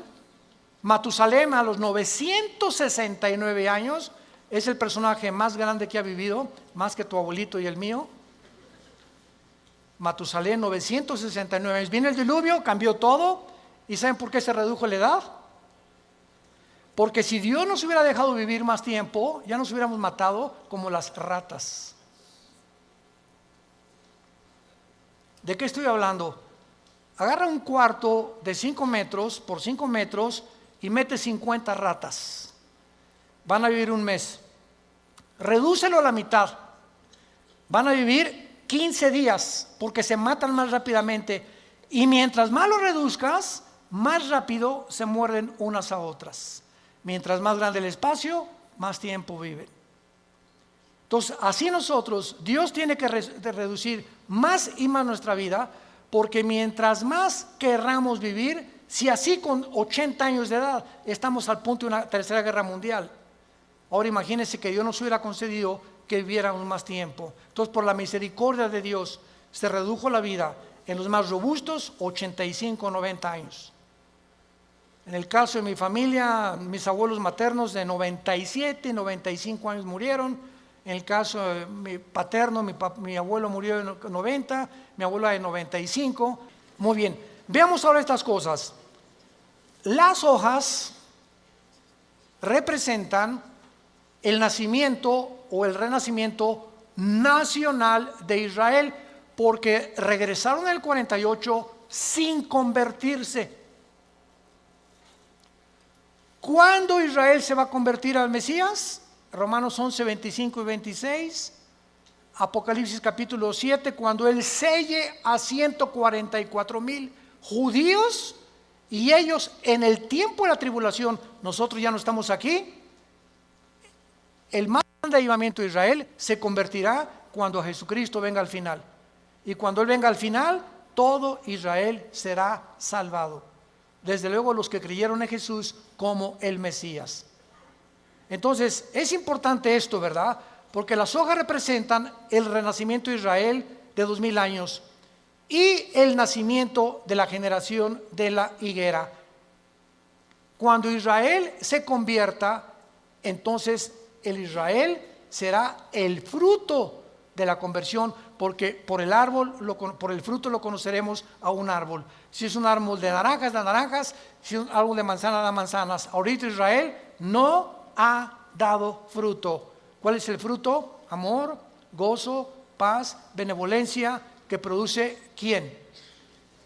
Matusalem a los 969 años es el personaje más grande que ha vivido, más que tu abuelito y el mío. Matusalem, 969 años. Viene el diluvio, cambió todo. ¿Y saben por qué se redujo la edad? Porque si Dios nos hubiera dejado vivir más tiempo, ya nos hubiéramos matado como las ratas. ¿De qué estoy hablando? Agarra un cuarto de 5 metros por 5 metros y mete 50 ratas. Van a vivir un mes. Redúcelo a la mitad. Van a vivir 15 días porque se matan más rápidamente. Y mientras más lo reduzcas, más rápido se muerden unas a otras. Mientras más grande el espacio, más tiempo viven. Entonces, así nosotros, Dios tiene que reducir más y más nuestra vida, porque mientras más querramos vivir, si así con 80 años de edad estamos al punto de una tercera guerra mundial, ahora imagínense que Dios nos hubiera concedido que viviéramos más tiempo. Entonces, por la misericordia de Dios, se redujo la vida en los más robustos, 85 o 90 años. En el caso de mi familia, mis abuelos maternos de 97, 95 años murieron. En el caso de mi paterno, mi abuelo murió de 90, mi abuela de 95. Muy bien, veamos ahora estas cosas. Las hojas representan el nacimiento o el renacimiento nacional de Israel, porque regresaron en el 48 sin convertirse. ¿Cuándo Israel se va a convertir al Mesías? Romanos 11, 25 y 26, Apocalipsis capítulo 7, cuando Él selle a 144,000 judíos, y ellos en el tiempo de la tribulación, nosotros ya no estamos aquí, el más grande avivamiento de Israel se convertirá cuando Jesucristo venga al final. Y cuando Él venga al final, todo Israel será salvado. Desde luego los que creyeron en Jesús como el Mesías. Entonces, es importante esto, ¿verdad? Porque las hojas representan el renacimiento de Israel de 2000 años y el nacimiento de la generación de la higuera. Cuando Israel se convierta, entonces el Israel será el fruto de la conversión, porque por el fruto lo conoceremos a un árbol. Si es un árbol de naranjas, da naranjas; si es un árbol de manzanas, da manzanas. Ahorita Israel no ha dado fruto. ¿Cuál es el fruto? Amor, gozo, paz, benevolencia, que produce ¿quién?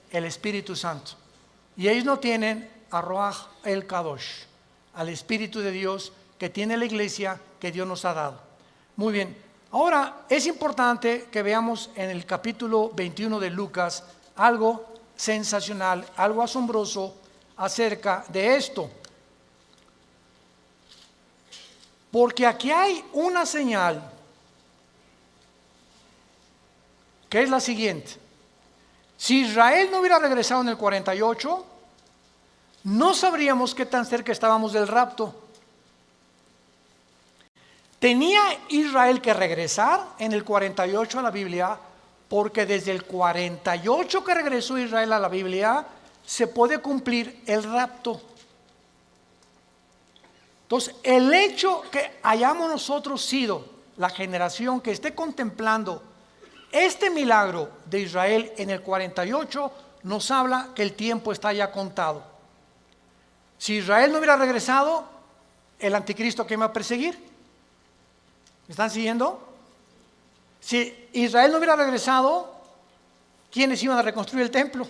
El Espíritu Santo. Y ellos no tienen a Ruach el Kadosh, al Espíritu de Dios que tiene la iglesia que Dios nos ha dado. Muy bien, ahora es importante que veamos en el capítulo 21 de Lucas algo sensacional, algo asombroso acerca de esto. Porque aquí hay una señal que es la siguiente. Si Israel no hubiera regresado en el 48, no sabríamos qué tan cerca estábamos del rapto. Tenía Israel que regresar en el 48 a la Biblia, porque desde el 48 que regresó Israel a la Biblia, se puede cumplir el rapto. Entonces, el hecho que hayamos nosotros sido la generación que esté contemplando este milagro de Israel en el 48, nos habla que el tiempo está ya contado. Si Israel no hubiera regresado, el anticristo que me va a perseguir. ¿Me están siguiendo? Si Israel no hubiera regresado, ¿quiénes iban a reconstruir el templo?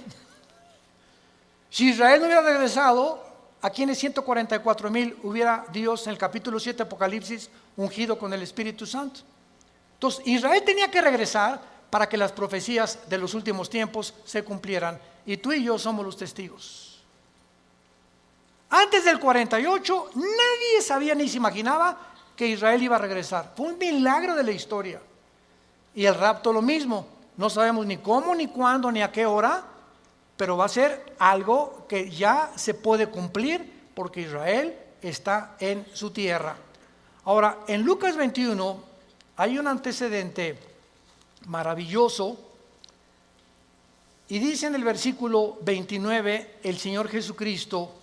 Si Israel no hubiera regresado, ¿a quiénes 144,000 hubiera Dios en el capítulo 7 de Apocalipsis ungido con el Espíritu Santo? Entonces, Israel tenía que regresar para que las profecías de los últimos tiempos se cumplieran. Y tú y yo somos los testigos. Antes del 48, nadie sabía ni se imaginaba que Israel iba a regresar. Fue un milagro de la historia. Y el rapto lo mismo. No sabemos ni cómo, ni cuándo, ni a qué hora, pero va a ser algo que ya se puede cumplir porque Israel está en su tierra. Ahora, en Lucas 21 hay un antecedente maravilloso y dice en el versículo 29 el Señor Jesucristo: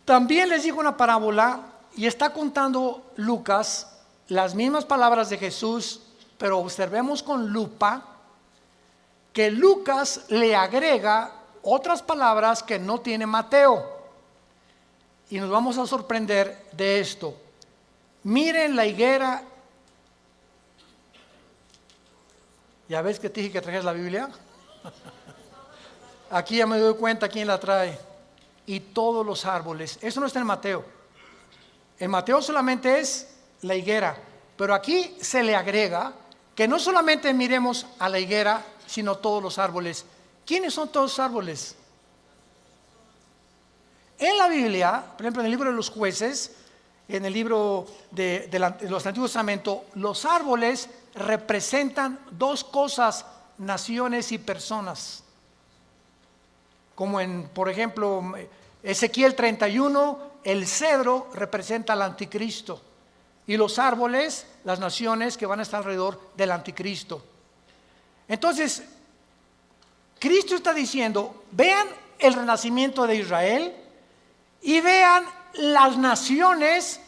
también les dijo una parábola, y está contando Lucas las mismas palabras de Jesús, pero observemos con lupa que Lucas le agrega otras palabras que no tiene Mateo. y nos vamos a sorprender de esto. Miren la higuera. ¿Ya ves que te dije que trajeras la Biblia? Aquí ya me doy cuenta quién la trae. Y todos los árboles. Eso no está en Mateo. En Mateo solamente es la higuera. Pero aquí se le agrega que no solamente miremos a la higuera, sino todos los árboles. ¿Quiénes son todos los árboles? En la Biblia, por ejemplo, en el libro de los jueces, en el libro de los Antiguos Testamentos, los árboles representan dos cosas: naciones y personas. Como en, por ejemplo, Ezequiel 31, el cedro representa al anticristo. Y los árboles, las naciones que van a estar alrededor del anticristo. Entonces, Cristo está diciendo, vean el renacimiento de Israel y vean las naciones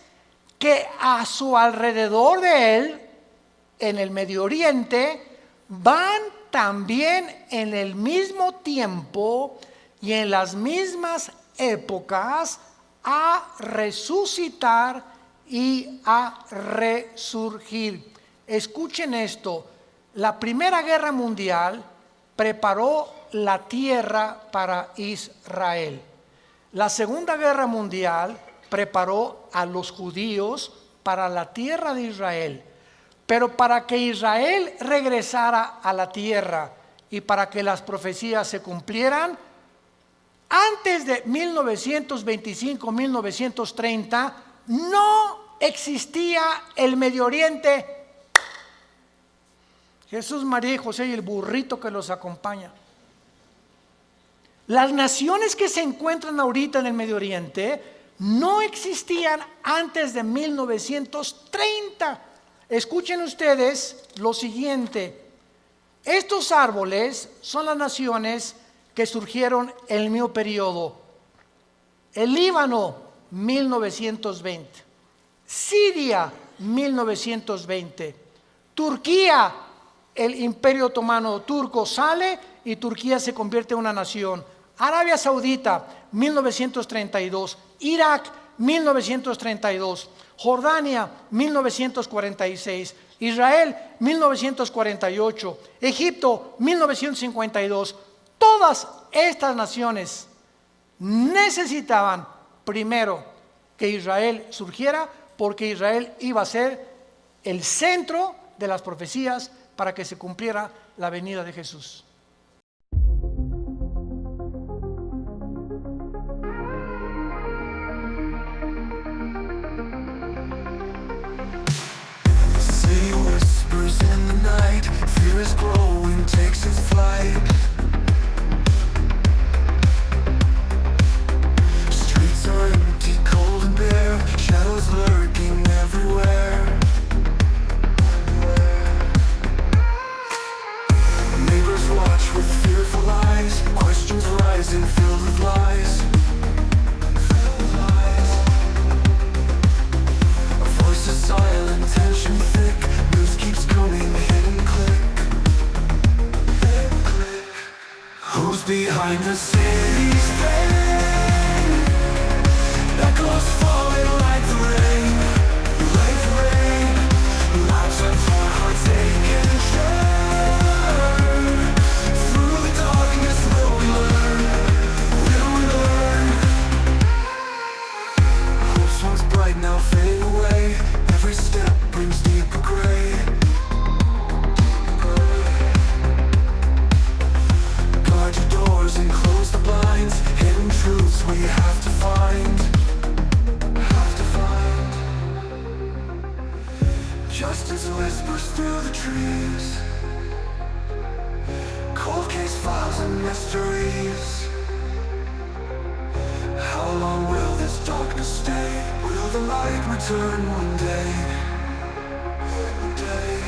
que a su alrededor de él, en el Medio Oriente, van también en el mismo tiempo y en las mismas épocas a resucitar y a resurgir. Escuchen esto: la Primera Guerra Mundial preparó la tierra para Israel. La Segunda Guerra Mundial preparó a los judíos para la tierra de Israel. Pero para que Israel regresara a la tierra y para que las profecías se cumplieran, antes de 1925-1930 no existía el Medio Oriente. Jesús, María y José y el burrito que los acompaña. Las naciones que se encuentran ahorita en el Medio Oriente no existían antes de 1930. Escuchen ustedes lo siguiente: estos árboles son las naciones que surgieron en el mismo periodo. El Líbano, 1920. Siria, 1920. Turquía, el Imperio Otomano turco sale y Turquía se convierte en una nación. Arabia Saudita, 1932. Irak, 1932. Jordania, 1946. Israel, 1948. Egipto, 1952. Todas estas naciones necesitaban primero que Israel surgiera, porque Israel iba a ser el centro de las profecías para que se cumpliera la venida de Jesús. City whispers in the night, fear is growing, takes its flight. Streets are empty, cold and bare, shadows lurking everywhere. Neighbors watch with fearful eyes, questions rising, filled with lies. Voices silent, tension thick, news keeps coming, hidden click. Who's behind the city's pain? Echoes falling like the rain, like the rain. Lives are torn, hearts ache and churn. Through the darkness will we learn, will we learn. Hopes once bright now fading away, every step brings deeper gray. Guard your doors and close the blinds, hidden truths we have to find. Justice whispers through the trees, cold case files and mysteries. How long will this darkness stay? Will the light return one day? One day.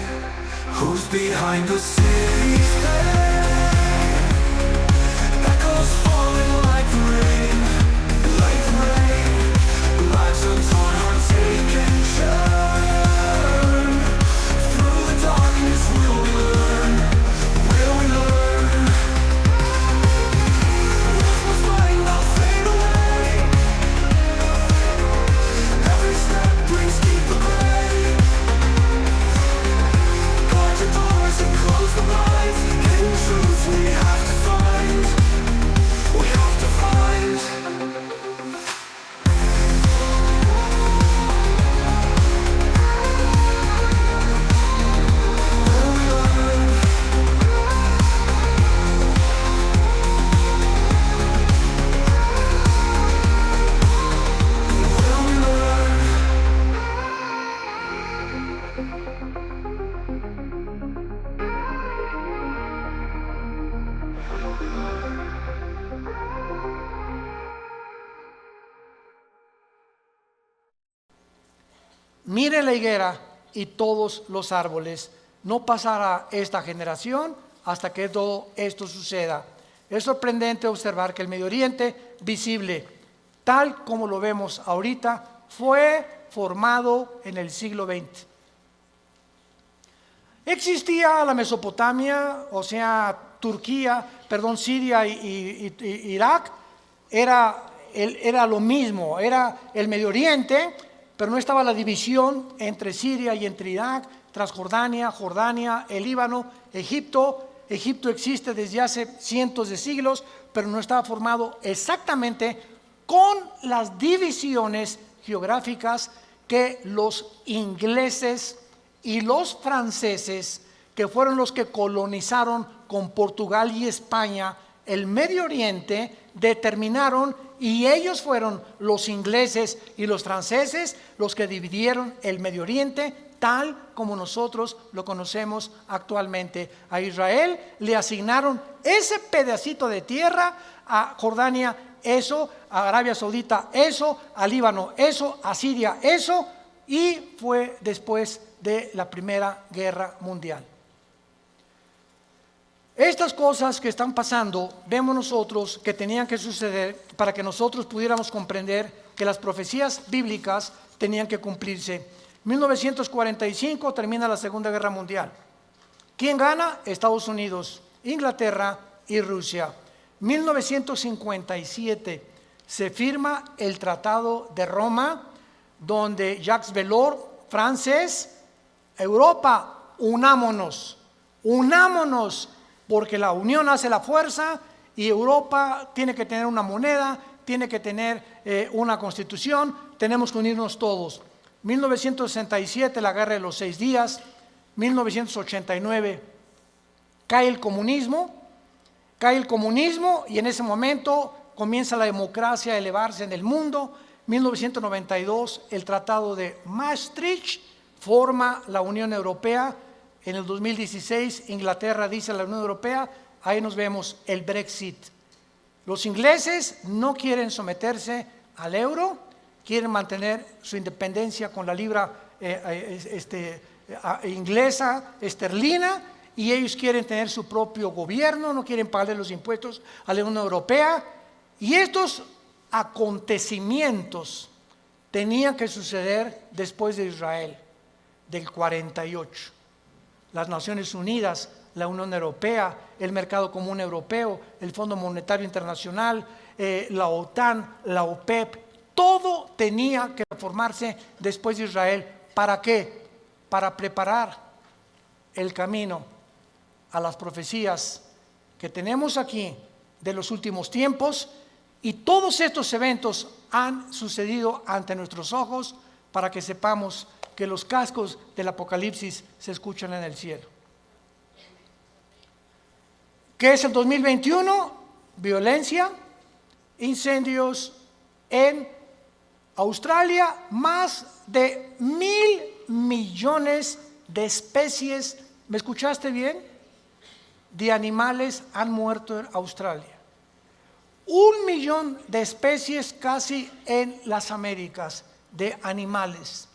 Who's behind the city's pain? Echoes falling like the rain, like the rain. Lives are torn, hearts ache and churn. Through the darkness will we learn, will we learn. What was mine now fade away. mire la higuera y todos los árboles. No pasará esta generación hasta que todo esto suceda. Es sorprendente observar que el Medio Oriente visible, tal como lo vemos ahorita, fue formado en el siglo XX. Existía la Mesopotamia, o sea, Siria y Irak, era lo mismo, era el Medio Oriente, pero no estaba la división entre Siria y entre Irak, Transjordania, Jordania, el Líbano, Egipto. Egipto existe desde hace cientos de siglos, pero no estaba formado exactamente con las divisiones geográficas que los ingleses y los franceses, que fueron los que colonizaron con Portugal y España el Medio Oriente, determinaron, y ellos fueron los ingleses y los franceses los que dividieron el Medio Oriente tal como nosotros lo conocemos actualmente. A Israel le asignaron ese pedacito de tierra, a Jordania eso, a Arabia Saudita eso, a Líbano eso, a Siria eso, y fue después de la Primera Guerra Mundial. Estas cosas que están pasando, vemos nosotros que tenían que suceder para que nosotros pudiéramos comprender que las profecías bíblicas tenían que cumplirse. 1945 termina la Segunda Guerra Mundial. ¿Quién gana? Estados Unidos, Inglaterra y Rusia. 1957 se firma el Tratado de Roma, donde Jacques Delors, francés, Europa, unámonos, porque la unión hace la fuerza y Europa tiene que tener una moneda, tiene que tener una constitución, tenemos que unirnos todos. 1967, la Guerra de los 6 días. 1989, cae el comunismo y en ese momento comienza la democracia a elevarse en el mundo. 1992, el Tratado de Maastricht forma la Unión Europea. En el 2016, Inglaterra dice a la Unión Europea, ahí nos vemos el Brexit. Los ingleses no quieren someterse al euro, quieren mantener su independencia con la libra inglesa, esterlina, y ellos quieren tener su propio gobierno, no quieren pagarle los impuestos a la Unión Europea. Y estos acontecimientos tenían que suceder después de Israel, del 48. Las Naciones Unidas, la Unión Europea, el Mercado Común Europeo, el Fondo Monetario Internacional, la OTAN, la OPEP, todo tenía que formarse después de Israel. ¿Para qué? Para preparar el camino a las profecías que tenemos aquí de los últimos tiempos, y todos estos eventos han sucedido ante nuestros ojos para que sepamos que los cascos del Apocalipsis se escuchan en el cielo. ¿Qué es el 2021? Violencia, incendios en Australia. Más de 1.000 millones de especies, ¿me escuchaste bien?, de animales han muerto en Australia. 1 millón de especies casi en las Américas de animales.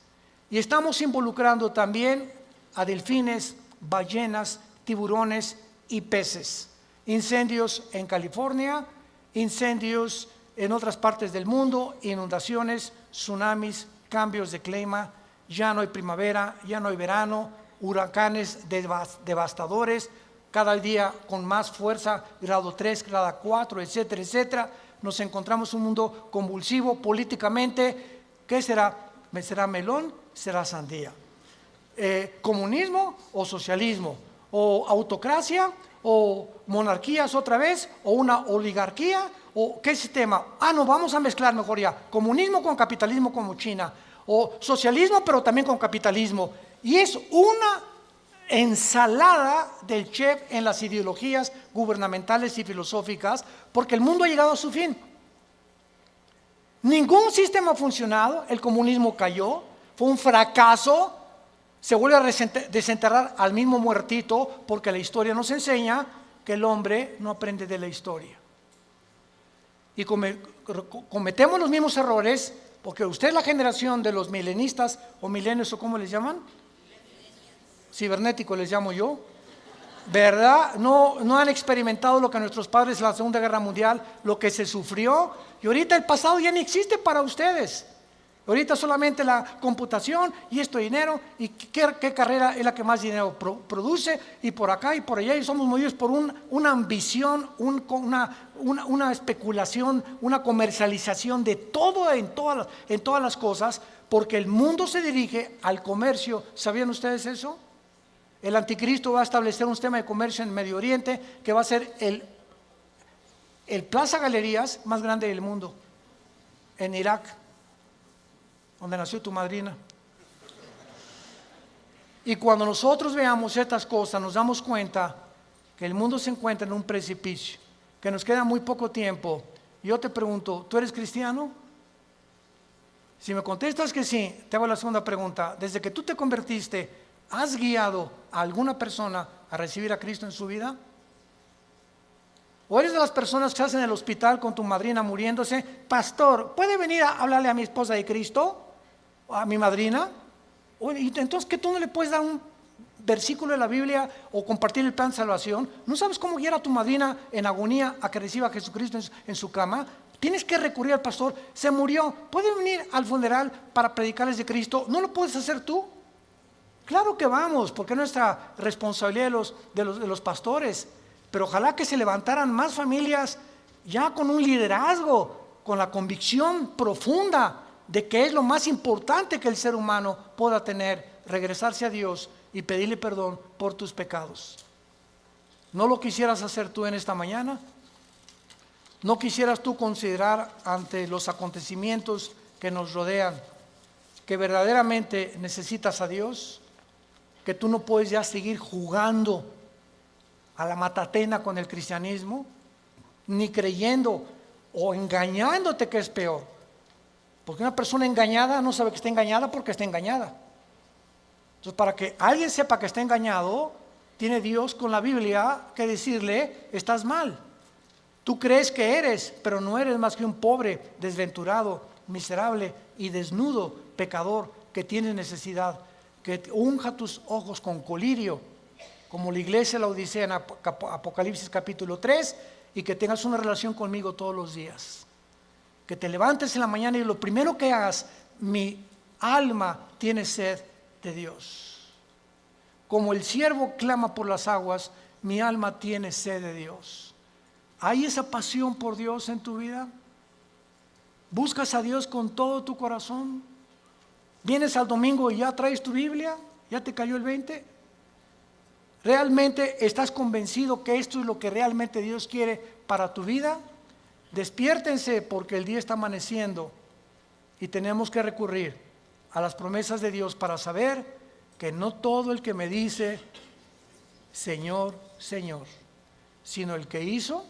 Y estamos involucrando también a delfines, ballenas, tiburones y peces. Incendios en California, incendios en otras partes del mundo, inundaciones, tsunamis, cambios de clima, ya no hay primavera, ya no hay verano, huracanes devastadores, cada día con más fuerza, grado 3, grado 4, etcétera, etcétera. Nos encontramos en un mundo convulsivo políticamente. ¿Qué será? ¿Será melón? ¿Será sandía? ¿Comunismo o socialismo? ¿O autocracia? ¿O monarquías otra vez? ¿O una oligarquía? ¿O qué sistema? No, vamos a mezclar mejor ya. Comunismo con capitalismo como China. O socialismo pero también con capitalismo. Y es una ensalada del chef en las ideologías gubernamentales y filosóficas, porque el mundo ha llegado a su fin. Ningún sistema ha funcionado, el comunismo cayó, fue un fracaso, se vuelve a desenterrar al mismo muertito, porque la historia nos enseña que el hombre no aprende de la historia. Y cometemos los mismos errores porque usted es la generación de los milenistas o milenios o ¿cómo les llaman? Cibernéticos les llamo yo. ¿Verdad? No han experimentado lo que nuestros padres en la Segunda Guerra Mundial, lo que se sufrió, y ahorita el pasado ya no existe para ustedes. Ahorita solamente la computación y esto dinero, y qué carrera es la que más dinero produce, y por acá y por allá, y somos movidos por una ambición, una especulación, una comercialización de todo en todas las cosas, porque el mundo se dirige al comercio. ¿Sabían ustedes eso? El anticristo va a establecer un sistema de comercio en Medio Oriente que va a ser el Plaza Galerías más grande del mundo, en Irak, donde nació tu madrina. Y cuando nosotros veamos estas cosas, nos damos cuenta que el mundo se encuentra en un precipicio, que nos queda muy poco tiempo. Y yo te pregunto, ¿tú eres cristiano? Si me contestas que sí, te hago la segunda pregunta. Desde que tú te convertiste, ¿has guiado a alguna persona a recibir a Cristo en su vida? ¿O eres de las personas que estás en el hospital con tu madrina muriéndose? Pastor, ¿puede venir a hablarle a mi esposa de Cristo? ¿O a mi madrina? Oye, entonces, ¿que tú no le puedes dar un versículo de la Biblia o compartir el plan de salvación? ¿No sabes cómo guiar a tu madrina en agonía a que reciba a Jesucristo en su cama? Tienes que recurrir al pastor. Se murió. ¿Puede venir al funeral para predicarles de Cristo? ¿No lo puedes hacer tú? Claro que vamos, porque es nuestra responsabilidad de los pastores. Pero ojalá que se levantaran más familias ya con un liderazgo, con la convicción profunda de que es lo más importante que el ser humano pueda tener, regresarse a Dios y pedirle perdón por tus pecados. ¿No lo quisieras hacer tú en esta mañana? ¿No quisieras tú considerar ante los acontecimientos que nos rodean que verdaderamente necesitas a Dios? Que tú no puedes ya seguir jugando a la matatena con el cristianismo, ni creyendo o engañándote, que es peor. Porque una persona engañada no sabe que está engañada porque está engañada. Entonces, para que alguien sepa que está engañado, tiene Dios con la Biblia que decirle: estás mal. Tú crees que eres, pero no eres más que un pobre, desventurado, miserable y desnudo pecador que tiene necesidad. Que unja tus ojos con colirio, como la iglesia de la Odisea en Apocalipsis capítulo 3, y que tengas una relación conmigo todos los días. Que te levantes en la mañana y lo primero que hagas: mi alma tiene sed de Dios. Como el siervo clama por las aguas, mi alma tiene sed de Dios. ¿Hay esa pasión por Dios en tu vida? ¿Buscas a Dios con todo tu corazón? ¿Vienes al domingo y ya traes tu Biblia? ¿Ya te cayó el 20? ¿Realmente estás convencido que esto es lo que realmente Dios quiere para tu vida? Despiértense, porque el día está amaneciendo y tenemos que recurrir a las promesas de Dios para saber que no todo el que me dice Señor, Señor, sino el que hizo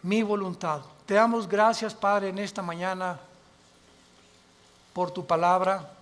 mi voluntad. Te damos gracias, Padre, en esta mañana por tu palabra.